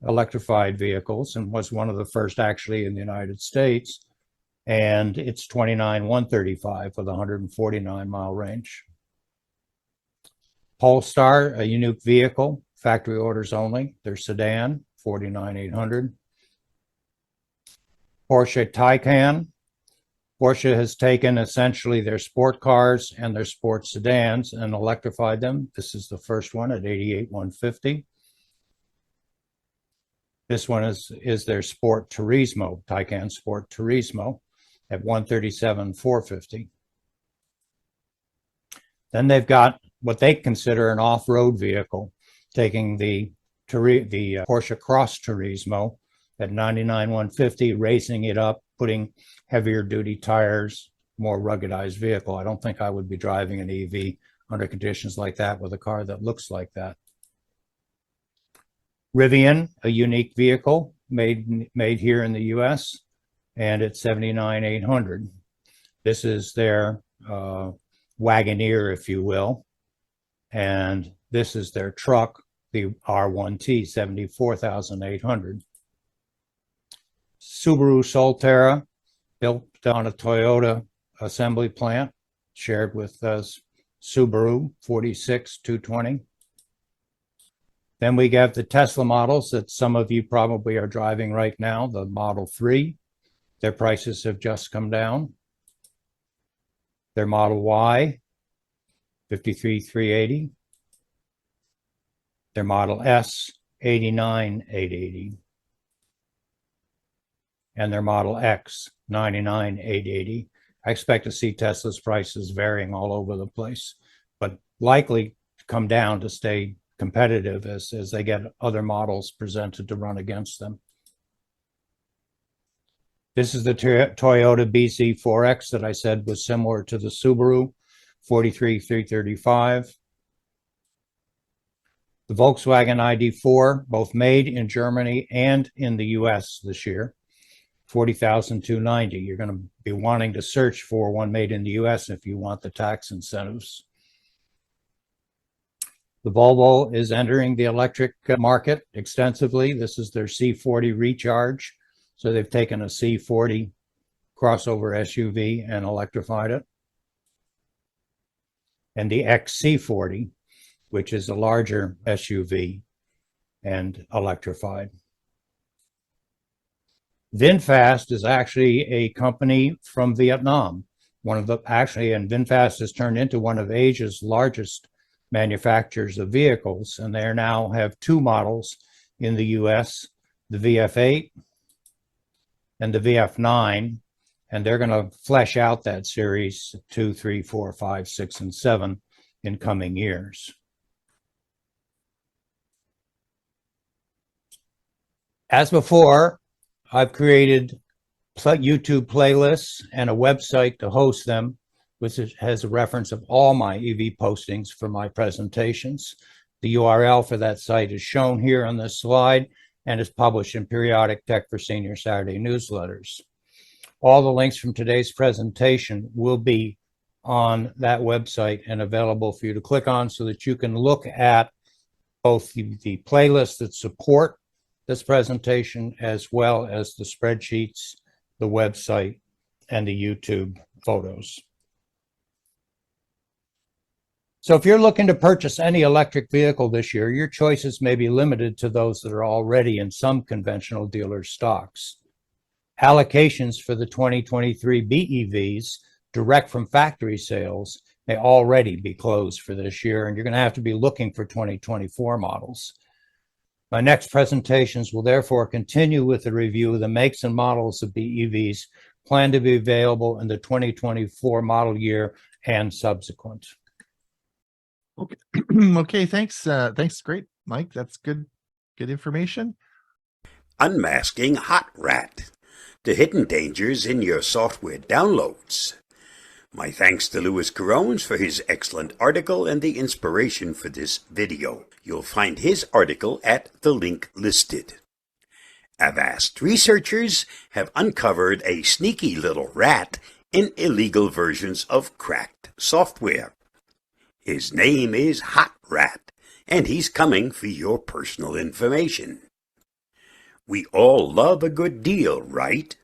electrified vehicles, and was one of the first actually in the United States, and it's 29,135 with a 149-mile range. Polestar, a unique vehicle, factory orders only. Their sedan, 49,800. Porsche Taycan. Porsche has taken essentially their sport cars and their sport sedans and electrified them. This is the first one at 88,150. This one is their Sport Turismo, Taycan Sport Turismo at 137,450. Then they've got what they consider an off-road vehicle, taking the Porsche Cross Turismo at 99,150, racing it up, putting heavier duty tires, more ruggedized vehicle. I don't think I would be driving an EV under conditions like that with a car that looks like that. Rivian, a unique vehicle made here in the US, and it's 79,800. This is their Wagoneer, if you will, and this is their truck, the R1T, 74,800. Subaru Solterra, built on a Toyota assembly plant, shared with Subaru, 46,220. Then we have the Tesla models that some of you probably are driving right now, the Model 3. Their prices have just come down. Their Model Y, 53,380. Their Model S, 89,880. And their Model X, 99,880. I expect to see Tesla's prices varying all over the place, but likely come down to stay competitive as they get other models presented to run against them. This is the Toyota BZ4X that I said was similar to the Subaru, 43,335. The Volkswagen ID4, both made in Germany and in the US this year, 40,290. You're going to be wanting to search for one made in the US if you want the tax incentives. The Volvo is entering the electric market extensively. This is their C40 Recharge. So they've taken a C40 crossover SUV and electrified it. And the XC40, which is a larger SUV and electrified. VinFast is actually a company from Vietnam. And VinFast has turned into one of Asia's largest manufacturers of vehicles, and they now have two models in the US, the VF8 and the VF9, and they're going to flesh out that series 2, 3, 4, 5, 6, and 7 in coming years. As before, I've created YouTube playlists and a website to host them, which has a reference of all my EV postings for my presentations. The URL for that site is shown here on this slide and is published in periodic Tech for Senior Saturday newsletters. All the links from today's presentation will be on that website and available for you to click on so that you can look at both the playlists that support this presentation as well as the spreadsheets, the website, and the YouTube photos. So if you're looking to purchase any electric vehicle this year, your choices may be limited to those that are already in some conventional dealer stocks. Allocations for the 2023 BEVs direct from factory sales may already be closed for this year, and you're going to have to be looking for 2024 models. My next presentations will therefore continue with a review of the makes and models of BEVs planned to be available in the 2024 model year and subsequent. Okay. Okay, thanks. Thanks. Great, Mike. That's good information. Unmasking Hot Rat, the hidden dangers in your software downloads. My thanks to Louis Carones for his excellent article and the inspiration for this video. You'll find his article at the link listed. Avast researchers have uncovered a sneaky little rat in illegal versions of cracked software. His name is Hot Rat, and he's coming for your personal information. We all love a good deal, right?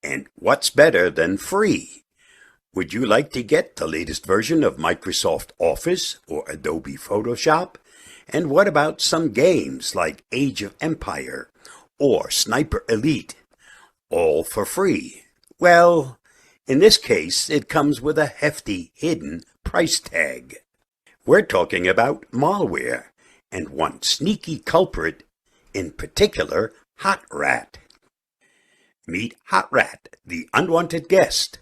And what's better than free? Would you like to get the latest version of Microsoft Office or Adobe Photoshop? And what about some games like Age of Empire or Sniper Elite? All for free. Well, in this case, it comes with a hefty hidden price tag. We're talking about malware, and one sneaky culprit, in particular, Hot Rat. Meet Hot Rat, the unwanted guest.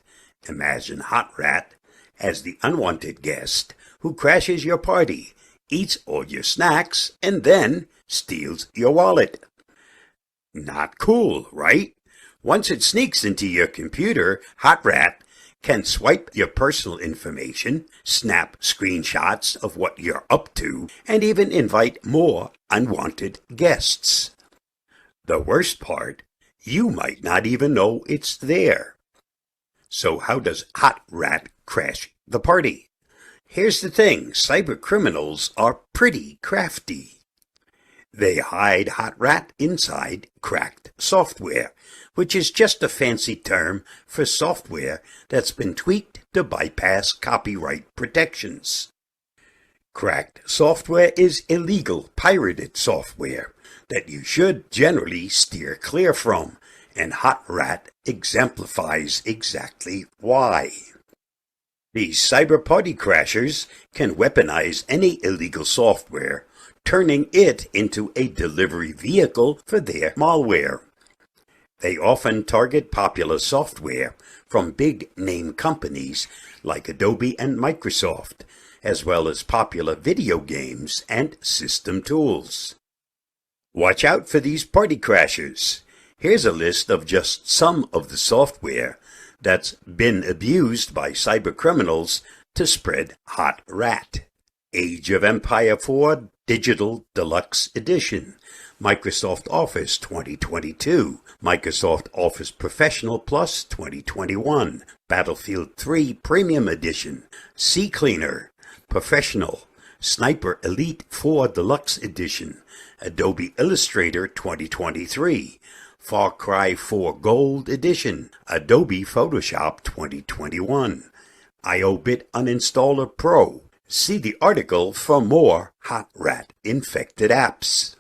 Imagine Hot Rat as the unwanted guest who crashes your party, eats all your snacks, and then steals your wallet. Not cool, right? Once it sneaks into your computer, Hot Rat can swipe your personal information, snap screenshots of what you're up to, and even invite more unwanted guests. The worst part, you might not even know it's there. So how does Hot Rat crash the party? Here's the thing, cyber criminals are pretty crafty. They hide Hot Rat inside cracked software, which is just a fancy term for software that's been tweaked to bypass copyright protections. Cracked software is illegal, pirated software that you should generally steer clear from, and Hot Rat exemplifies exactly why. These cyber party crashers can weaponize any illegal software, turning it into a delivery vehicle for their malware. They often target popular software from big-name companies like Adobe and Microsoft, as well as popular video games and system tools. Watch out for these party crashers. Here's a list of just some of the software that's been abused by cybercriminals to spread Hot Rat. Age of Empire 4 Digital Deluxe Edition, Microsoft Office 2022, Microsoft Office Professional Plus 2021, Battlefield 3 Premium Edition, CCleaner, Professional, Sniper Elite 4 Deluxe Edition, Adobe Illustrator 2023, Far Cry 4 Gold Edition, Adobe Photoshop 2021, ℎ𝕠𝕠𝕝 Uninstaller Pro. See the article for more Hot Rat infected apps.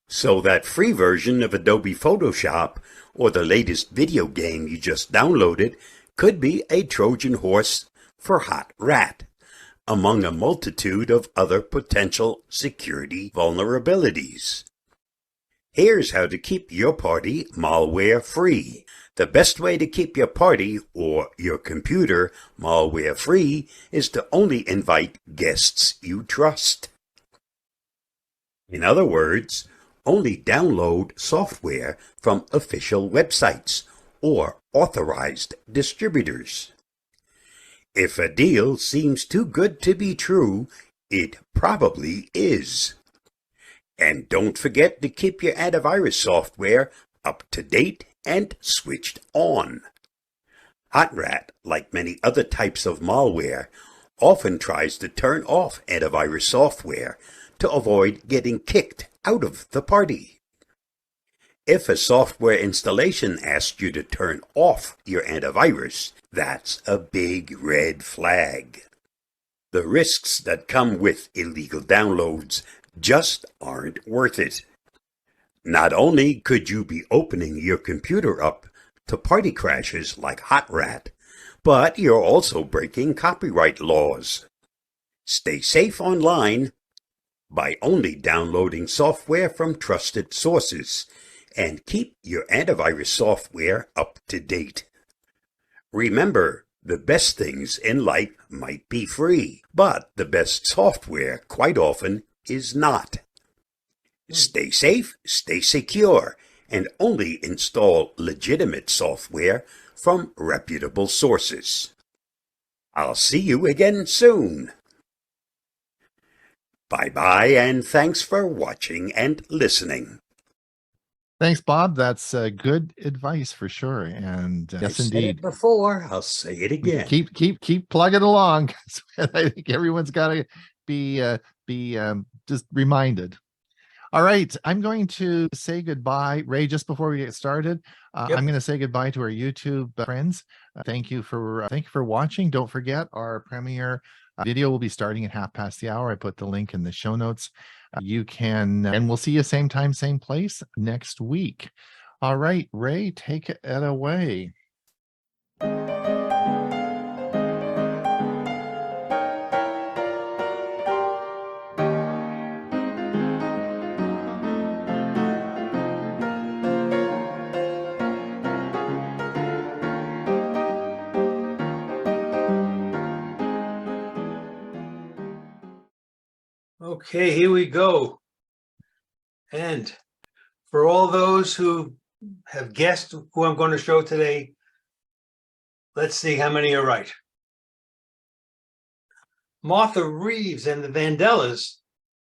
So that free version of Adobe Photoshop or the latest video game you just downloaded could be a Trojan horse for Hot Rat, among a multitude of other potential security vulnerabilities. Here's how to keep your party malware-free. The best way to keep your party or your computer malware-free is to only invite guests you trust. In other words, only download software from official websites or authorized distributors. If a deal seems too good to be true, it probably is. And don't forget to keep your antivirus software up to date and switched on. Hot Rat, like many other types of malware, often tries to turn off antivirus software to avoid getting kicked out of the party. If a software installation asks you to turn off your antivirus, that's a big red flag. The risks that come with illegal downloads just aren't worth it. Not only could you be opening your computer up to party crashers like Hot Rat, but you're also breaking copyright laws. Stay safe online by only downloading software from trusted sources, and keep your antivirus software up to date. Remember, the best things in life might be free, but the best software quite often is not. Stay safe, stay secure, and only install legitimate software from reputable sources. I'll see you again soon. Bye-bye, and thanks for watching and listening. Thanks, Bob. That's good advice for sure. And I've yes, said it indeed. before, I'll say it We again. keep plugging along. I think everyone's got to be just reminded. All right, I'm going to say goodbye, Ray. Just before we get started, Yep. I'm going to say goodbye to our YouTube friends. Thank you for watching. Don't forget our premiere video will be starting at hour. I put the link in the show notes. You can, and we'll see you same time, same place next week. All right, Ray, take it away. Okay, here we go. And for all those who have guessed who I'm going to show today, let's see how many are right. Martha Reeves and the Vandellas,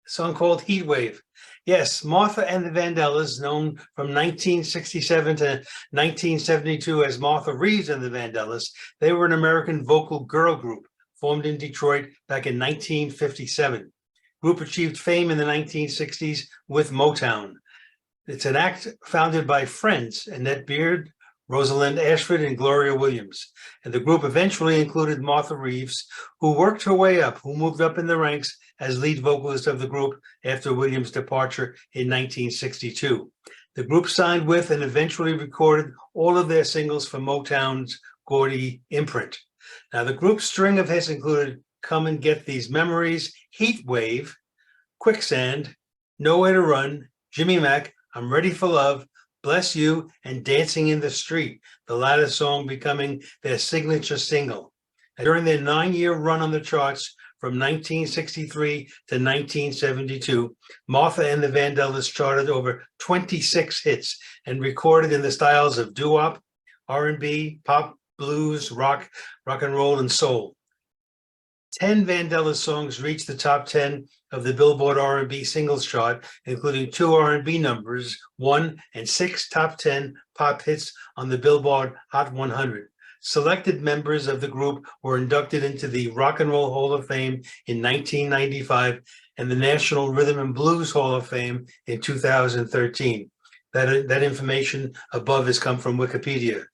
a song called Heat Wave. Yes, Martha and the Vandellas, known from 1967 to 1972 as Martha Reeves and the Vandellas, they were an American vocal girl group formed in Detroit back in 1957. Group achieved fame in the 1960s with Motown. It's an act founded by friends Annette Beard, Rosalind Ashford, and Gloria Williams. And the group eventually included Martha Reeves, who worked her way up, who moved up in the ranks as lead vocalist of the group after Williams' departure in 1962. The group signed with and eventually recorded all of their singles for Motown's Gordy imprint. Now, the group's string of hits included Come and Get These Memories, Heat Wave, Quicksand, Nowhere to Run, Jimmy Mac, I'm Ready for Love, Bless You, and Dancing in the Street, the latter song becoming their signature single. And during their 9-year run on the charts from 1963 to 1972, Martha and the Vandellas charted over 26 hits and recorded in the styles of doo-wop, R&B, pop, blues, rock and roll, and soul. 10 Vandellas songs reached the top 10 of the Billboard R&B singles chart, including 2 R&B numbers, 1 and 6 top 10 pop hits on the Billboard Hot 100. Selected members of the group were inducted into the Rock and Roll Hall of Fame in 1995 and the National Rhythm and Blues Hall of Fame in 2013. That information above has come from Wikipedia.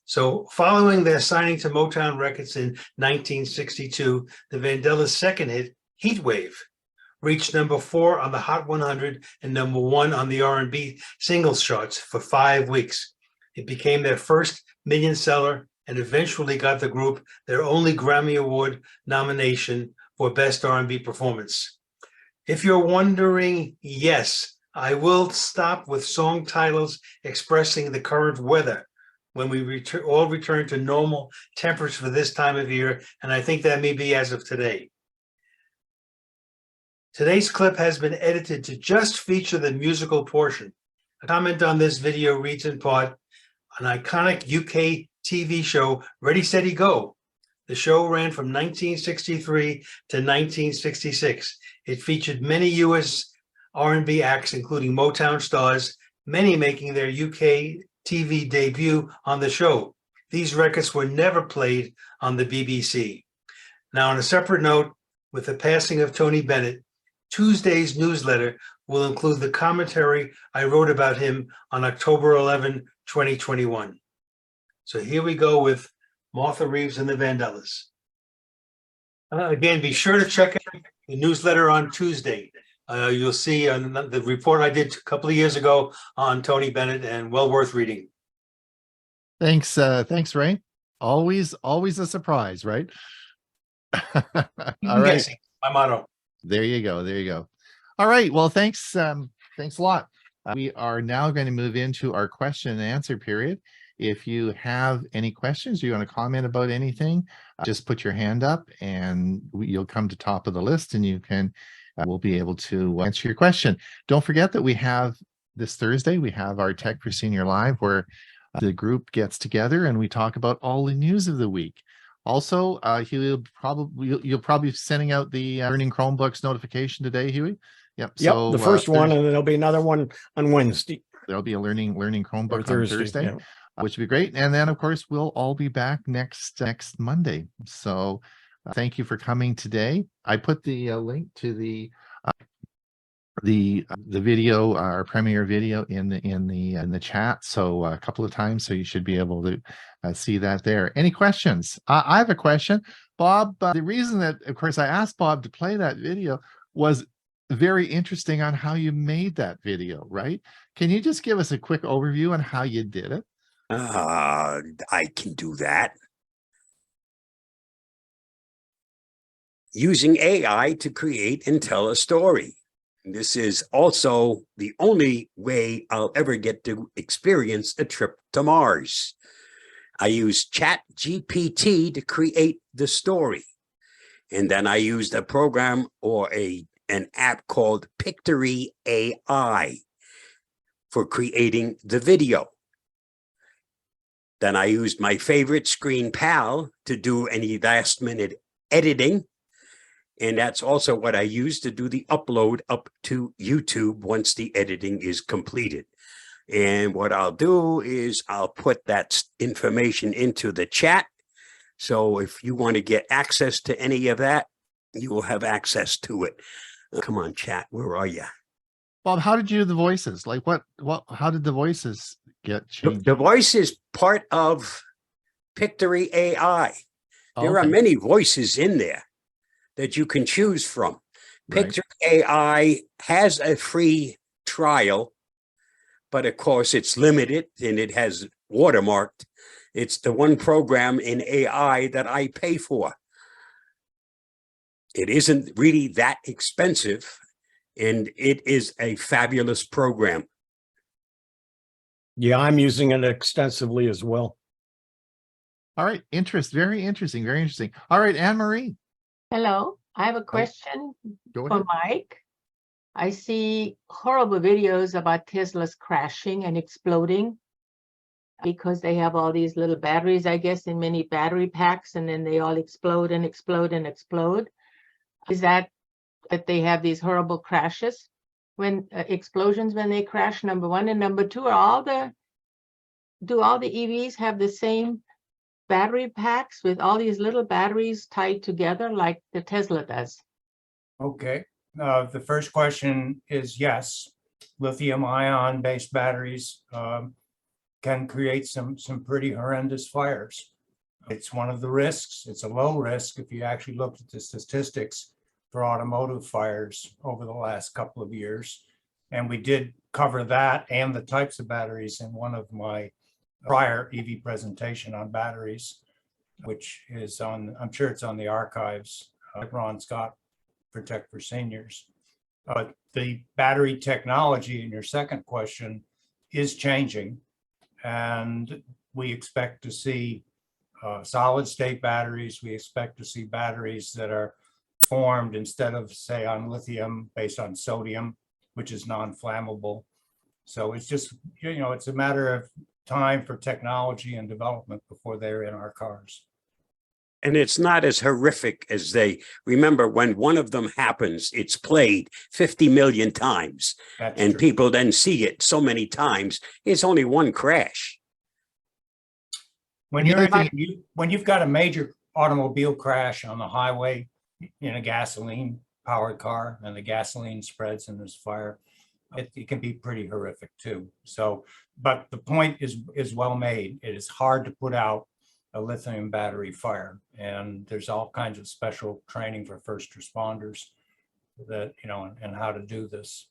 So following their signing to Motown Records in 1962, the Vandellas' second hit, Heat Wave, reached number 4 on the Hot 100 and number 1 on the R&B singles charts for 5 weeks. It became their first million seller and eventually got the group their only Grammy Award nomination for Best R&B Performance. If you're wondering, yes, I will stop with song titles expressing the current weather when we all return to normal temperatures for this time of year, and I think that may be as of today. Today's clip has been edited to just feature the musical portion. A comment on this video reads in part, an iconic UK TV show, Ready, Steady, Go. The show ran from 1963 to 1966. It featured many US R&B acts, including Motown stars, many making their UK TV debut on the show. These records were never played on the BBC. Now, on a separate note, with the passing of Tony Bennett, Tuesday's newsletter will include the commentary I wrote about him on October 11, 2021. So here we go with Martha Reeves and the Vandellas. Again, be sure to check out the newsletter on Tuesday. You'll see on the report I did a couple of years ago on Tony Bennett, and well worth reading. Thanks, Ray. Always a surprise, right? All right. Guessing, my motto. There you go. All right. Well, thanks a lot. We are now going to move into our question and answer period. If you have any questions, you want to comment about anything, just put your hand up and you'll come to top of the list and you can, we'll be able to answer your question. Don't forget that we have this Thursday, we have our Tech for Senior Live where the group gets together and we talk about all the news of the week. Also, you'll probably be sending out the Learning Chromebooks notification today, Huey. Yep. Yep, So the first one, and then there'll be another one on Wednesday. there'll be a learning Or Chromebook on Thursday, Thursday, yeah. which would be great. And then, of course, we'll all be back next Monday. So thank you for coming today. I put the link to the video, our premiere video in the chat. So a couple of times, so you should be able to see that there. Any questions? I have a question, Bob. The reason that, of course, I asked Bob to play that video was very interesting on how you made that video, right? Can you just give us a quick overview on how you did it? I can do that. Using AI to create and tell a story. This is also the only way I'll ever get to experience a trip to Mars. I use ChatGPT to create the story. And then I used a program or an app called ℍ𝕠𝕟 for creating the video. Then I used my favorite Screen Pal to do any last-minute editing. And that's also what I use to do the upload up to YouTube once the editing is completed. And what I'll do is I'll put that information into the chat. So if you want to get access to any of that, you will have access to it. Come on, chat, where are you? Bob, how did you do the voices? Like how did the voices get changed? The voice is part of ℍ𝕠𝕟. There are Okay. many voices in there that you can choose from. Right. ℍ𝕠𝕟 has a free trial, but of course it's limited and it has watermarked. It's the one program in AI that I pay for. It isn't really that expensive, and it is a fabulous program. Yeah, I'm using it extensively as well. All right. Very interesting. Very interesting. All right, Anne-Marie, Hello, I have a question go for ahead. Mike. I see horrible videos about Tesla's crashing and exploding because they have all these little batteries, I guess, in many battery packs, and then they all explode and explode and explode. Is that they have these horrible crashes when explosions when they crash, number one, and number two, do all the EVs have the same battery packs with all these little batteries tied together like the Tesla does? Okay, the first question is yes. Lithium-ion based batteries can create some pretty horrendous fires. It's one of the risks. It's a low risk if you actually looked at the statistics for automotive fires over the last couple of years. And we did cover that and the types of batteries in one of my prior EV presentation on batteries, which is on, I'm sure it's on the archives, Ron Scott for Tech for Seniors. The battery technology in your second question is changing, and we expect to see solid state batteries. We expect to see batteries that are formed instead of, say, on lithium based on sodium, which is non-flammable. So it's just, it's a matter of time for technology and development before they're in our cars. And it's not as horrific as they remember. When one of them happens, it's played 50 million times. That's and true. People then see it so many times. It's only one crash. When you've got a major automobile crash on the highway in a gasoline powered car and the gasoline spreads and there's fire, it can be pretty horrific too. So, but the point is well made. It is hard to put out a lithium battery fire, and there's all kinds of special training for first responders that, and how to do this.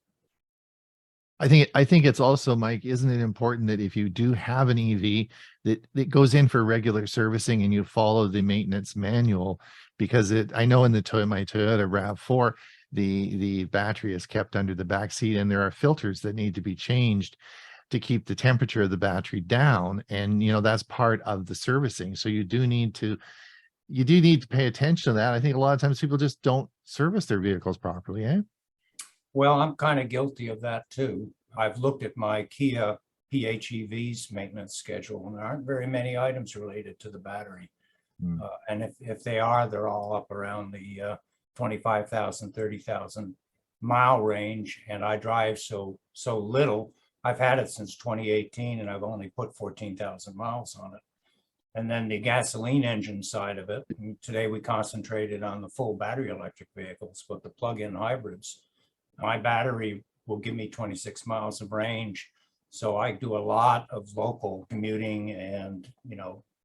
I think it's also, Mike, isn't it important that if you do have an EV that goes in for regular servicing and you follow the maintenance manual, because I know in my Toyota RAV4, the battery is kept under the back seat and there are filters that need to be changed to keep the temperature of the battery down. And, that's part of the servicing. So you do need to pay attention to that. I think a lot of times people just don't service their vehicles properly, eh? Well, I'm kind of guilty of that too. I've looked at my Kia PHEV's maintenance schedule, and there aren't very many items related to the battery. And if they are, they're all up around the 25,000, 30,000 mile range. And I drive so little, I've had it since 2018 and I've only put 14,000 miles on it. And then the gasoline engine side of it, and today we concentrated on the full battery electric vehicles, but the plug-in hybrids, my battery will give me 26 miles of range. So I do a lot of local commuting and,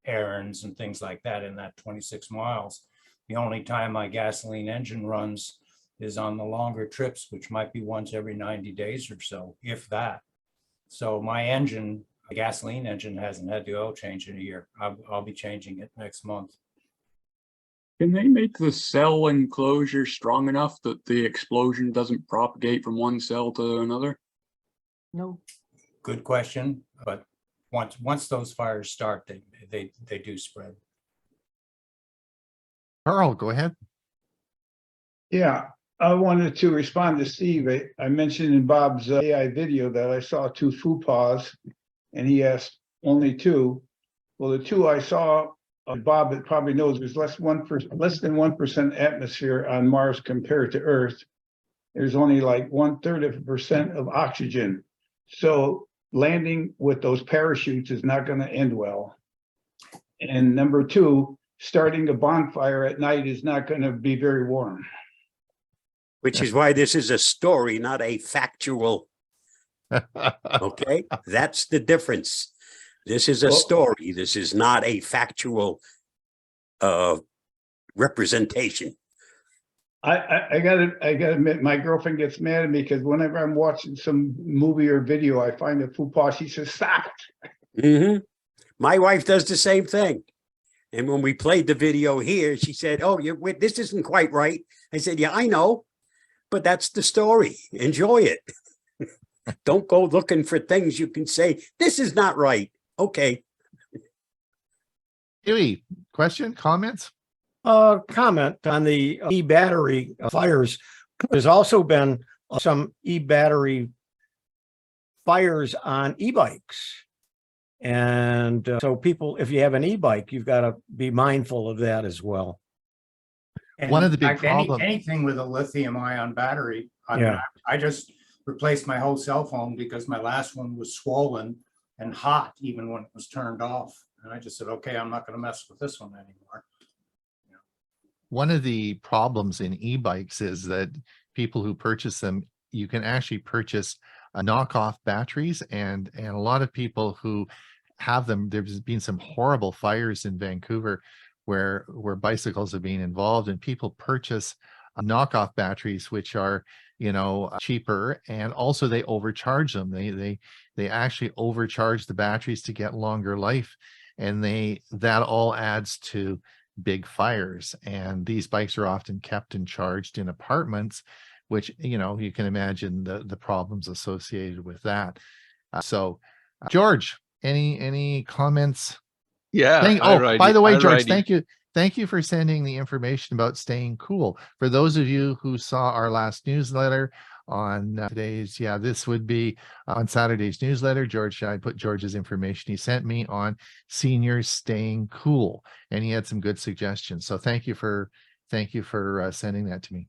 errands and things like that in that 26 miles. The only time my gasoline engine runs is on the longer trips, which might be once every 90 days or so, if that. So my engine, the gasoline engine, hasn't had the oil change in a year. I'll be changing it next month. Can they make the cell enclosure strong enough that the explosion doesn't propagate from one cell to another? No. Good question, but once those fires start, they do spread. Carl, go ahead. Yeah, I wanted to respond to Steve. I mentioned in Bob's AI video that I saw 2 fupas, and he asked only 2. Well, the 2 I saw, Bob probably knows, there's less than 1% atmosphere on Mars compared to Earth. There's only like 1/3% of oxygen. So landing with those parachutes is not going to end well. And number 2, starting a bonfire at night is not going to be very warm. Which is why this is a story, not a factual. Okay, that's the difference. This is a story. This is not a factual representation. I gotta admit, my girlfriend gets mad at me because whenever I'm watching some movie or video, I find a fupa, she says, "Stop it." My wife does the same thing. And when we played the video here, she said, "Oh, this isn't quite right." I said, "Yeah, I know, but that's the story. Enjoy it." Don't go looking for things you can say, "This is not right." Okay. Huey, question, comments? Comment on the e-battery fires. There's also been some e-battery fires on e-bikes. And so people, if you have an e-bike, you've got to be mindful of that as well. And One of the in big fact, problems. anything with a lithium-ion battery. I just replaced my whole cell phone because my last one was swollen and hot even when it was turned off. And I just said, okay, I'm not going to mess with this one anymore. One of the problems in e-bikes is that people who purchase them, you can actually purchase knockoff batteries, and a lot of people who have them, there's been some horrible fires in Vancouver where bicycles have been involved, and people purchase knockoff batteries, which are, cheaper, and also they overcharge them. They actually overcharge the batteries to get longer life, and that all adds to big fires. And these bikes are often kept and charged in apartments, which, you can imagine the problems associated with that. So George, any comments? Yeah. By the way, George, thank you for sending the information about staying cool. For those of you who saw our last newsletter on this would be on Saturday's newsletter. I put George's information he sent me on seniors staying cool, and he had some good suggestions. So thank you for sending that to me.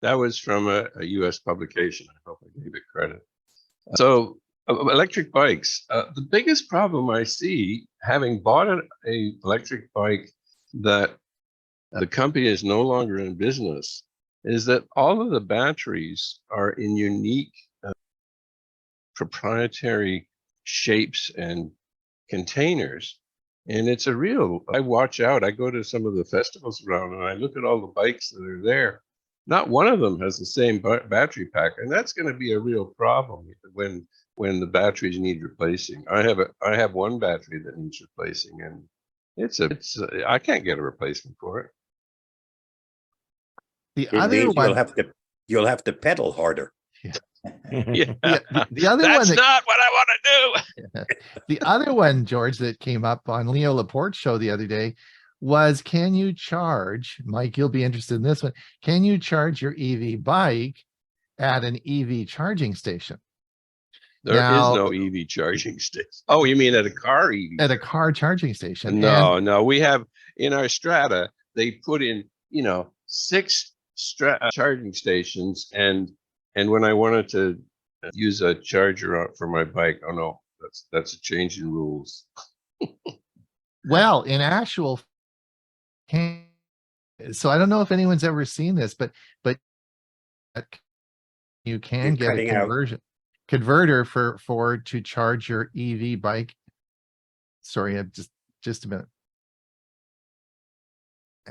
That was from a US publication. I hope I gave it credit. So electric bikes, the biggest problem I see, having bought an electric bike that the company is no longer in business, is that all of the batteries are in unique proprietary shapes and containers. And it's I watch out, I go to some of the festivals around and I look at all the bikes that are there. Not one of them has the same battery pack, and that's going to be a real problem when the batteries need replacing. I have one battery that needs replacing, and I can't get a replacement for it. The other one, you'll have to pedal harder. Yeah. The other that's not what I want to do. The other one, George, that came up on Leo Laporte's show the other day was, can you charge, Mike, you'll be interested in this one, can you charge your EV bike at an EV charging station? There is no EV charging station. Oh, you mean at a car EV? At a car charging station. No, we have in our strata, they put in, 6 charging stations, and when I wanted to use a charger for my bike. Oh no, that's a change in rules. Well, in actual, so I don't know if anyone's ever seen this, but you can You're get a cutting out. converter for to charge your EV bike. Sorry, I'm just a minute.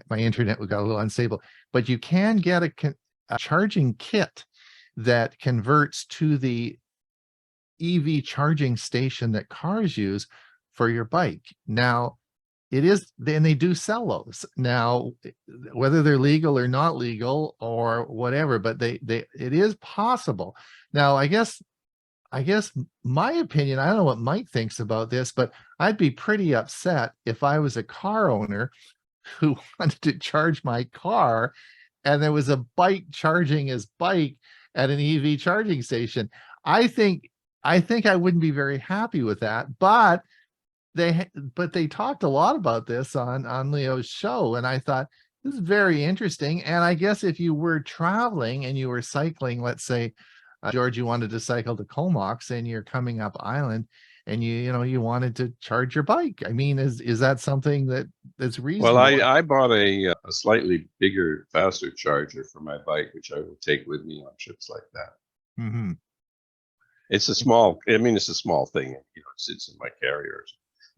My internet got a little unstable, but you can get a charging kit that converts to the EV charging station that cars use for your bike. Now, they do sell those now, whether they're legal or not legal or whatever, but it is possible. Now, I guess my opinion, I don't know what Mike thinks about this, but I'd be pretty upset if I was a car owner who wanted to charge my car and there was a bike charging his bike at an EV charging station. I think I wouldn't be very happy with that, but they talked a lot about this on Leo's show, and I thought this is very interesting. And I guess if you were traveling and you were cycling, let's say, George, you wanted to cycle to Comox and you're coming up island and you wanted to charge your bike. I mean, is that something that's reasonable? Well, I bought a slightly bigger, faster charger for my bike, which I will take with me on trips like that. Mm-hmm. It's a small, it's a small thing. It sits in my carrier.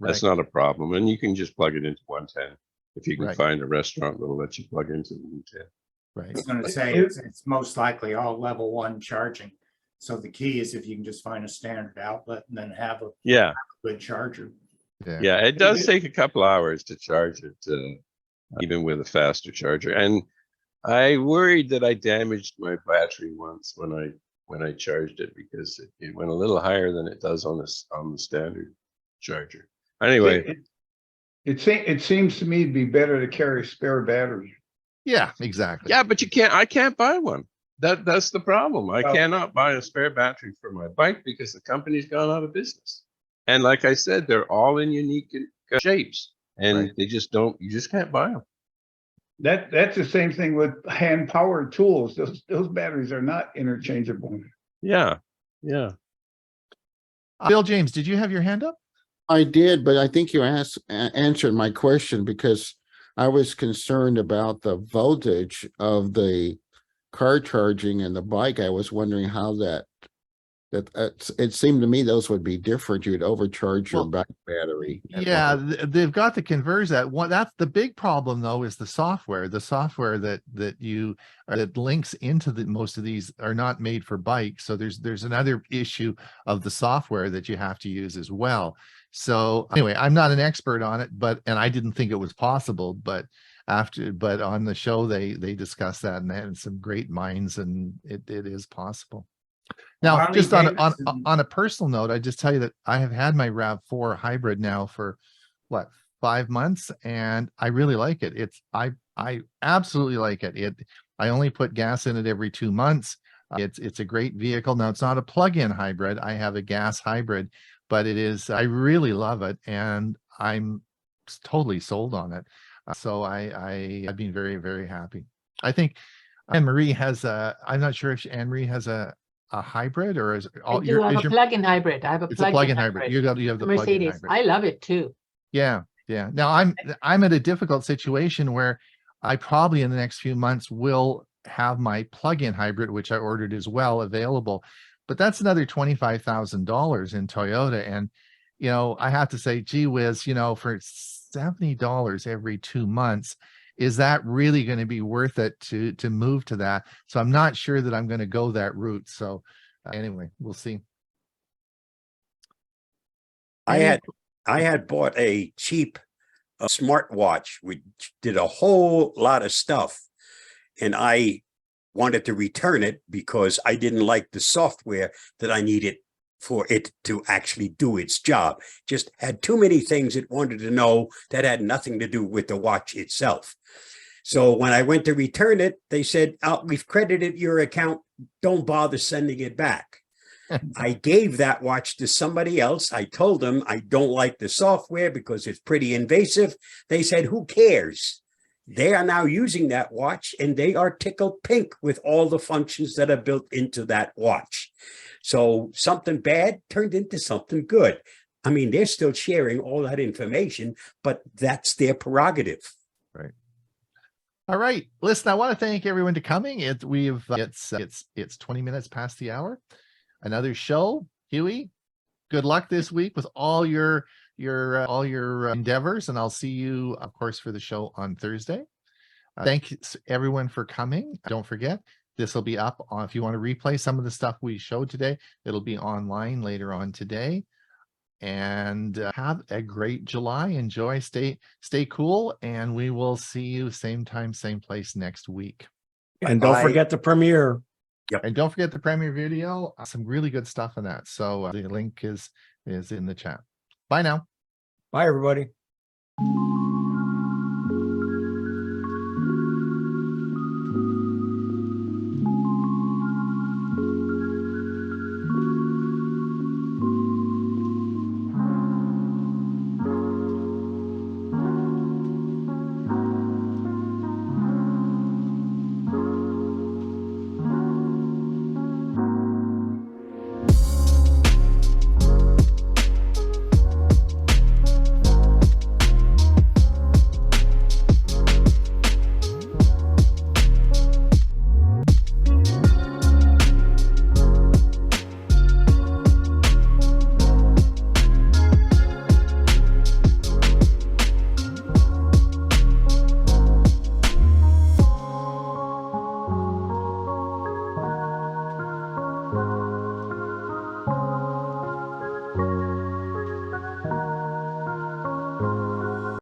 That's not a problem. And you can just plug it into 110. If you can find a restaurant that'll let you plug into the 110. Right. I was going to say it's most likely all level 1 charging. So the key is if you can just find a standard outlet and then have a good charger. Yeah, it does take a couple hours to charge it, even with a faster charger. And I worried that I damaged my battery once when I charged it, because it went a little higher than it does on the standard charger. Anyway, it seems to me to be better to carry a spare battery. Yeah, exactly. Yeah, but I can't buy one. That's the problem. I cannot buy a spare battery for my bike because the company's gone out of business. And like I said, they're all in unique shapes, and you just can't buy them. That's the same thing with hand powered tools. Those batteries are not interchangeable. Yeah. Bill James, did you have your hand up? I did, but I think you answered my question, because I was concerned about the voltage of the car charging and the bike. I was wondering how it seemed to me those would be different. You'd overcharge your bike battery. Yeah, they've got to converge that one. That's the big problem, though, is the software. The software that links into most of these are not made for bikes. So there's another issue of the software that you have to use as well. So anyway, I'm not an expert on it, and I didn't think it was possible, but on the show they discussed that, and they had some great minds, and it is possible. Now, just on a personal note, I just tell you that I have had my RAV4 hybrid now for 5 months, and I really like it. I absolutely like it. I only put gas in it every 2 months. It's a great vehicle. Now, it's not a plug-in hybrid. I have a gas hybrid, but I really love it, and I'm totally sold on it. So I've been very, very happy. I think Anne-Marie has I'm not sure if Anne-Marie has a hybrid, or is all I have a plug-in hybrid. I have a plug-in hybrid. You have the Mercedes. plug-in hybrid. I love it too. Yeah. Now I'm at a difficult situation where I probably in the next few months will have my plug-in hybrid, which I ordered as well, available. But that's another $25,000 in Toyota. And, I have to say, gee whiz, for $70 every 2 months, is that really going to be worth it to move to that? So I'm not sure that I'm going to go that route. So anyway, we'll see. I had bought a cheap smartwatch which did a whole lot of stuff, and I wanted to return it because I didn't like the software that I needed for it to actually do its job. Just had too many things it wanted to know that had nothing to do with the watch itself. So when I went to return it, they said, we've credited your account. Don't bother sending it back. I gave that watch to somebody else. I told them I don't like the software because it's pretty invasive. They said, who cares? They are now using that watch, and they are tickled pink with all the functions that are built into that watch. So something bad turned into something good. I mean, they're still sharing all that information, but that's their prerogative. Right. All right. Listen, I want to thank everyone to coming. It's 20 minutes past the hour. Another show. Huey, good luck this week with all your endeavors, and I'll see you, of course, for the show on Thursday. Thanks everyone for coming. Don't forget, this will be up on, if you want to replay some of the stuff we showed today, it'll be online later on today. And have a great July. Enjoy, stay cool, and we will see you same time, same place next week. And don't forget the premiere. Yep. And don't forget the premiere video. Some really good stuff in that. So the link is in the chat. Bye now. Bye, everybody.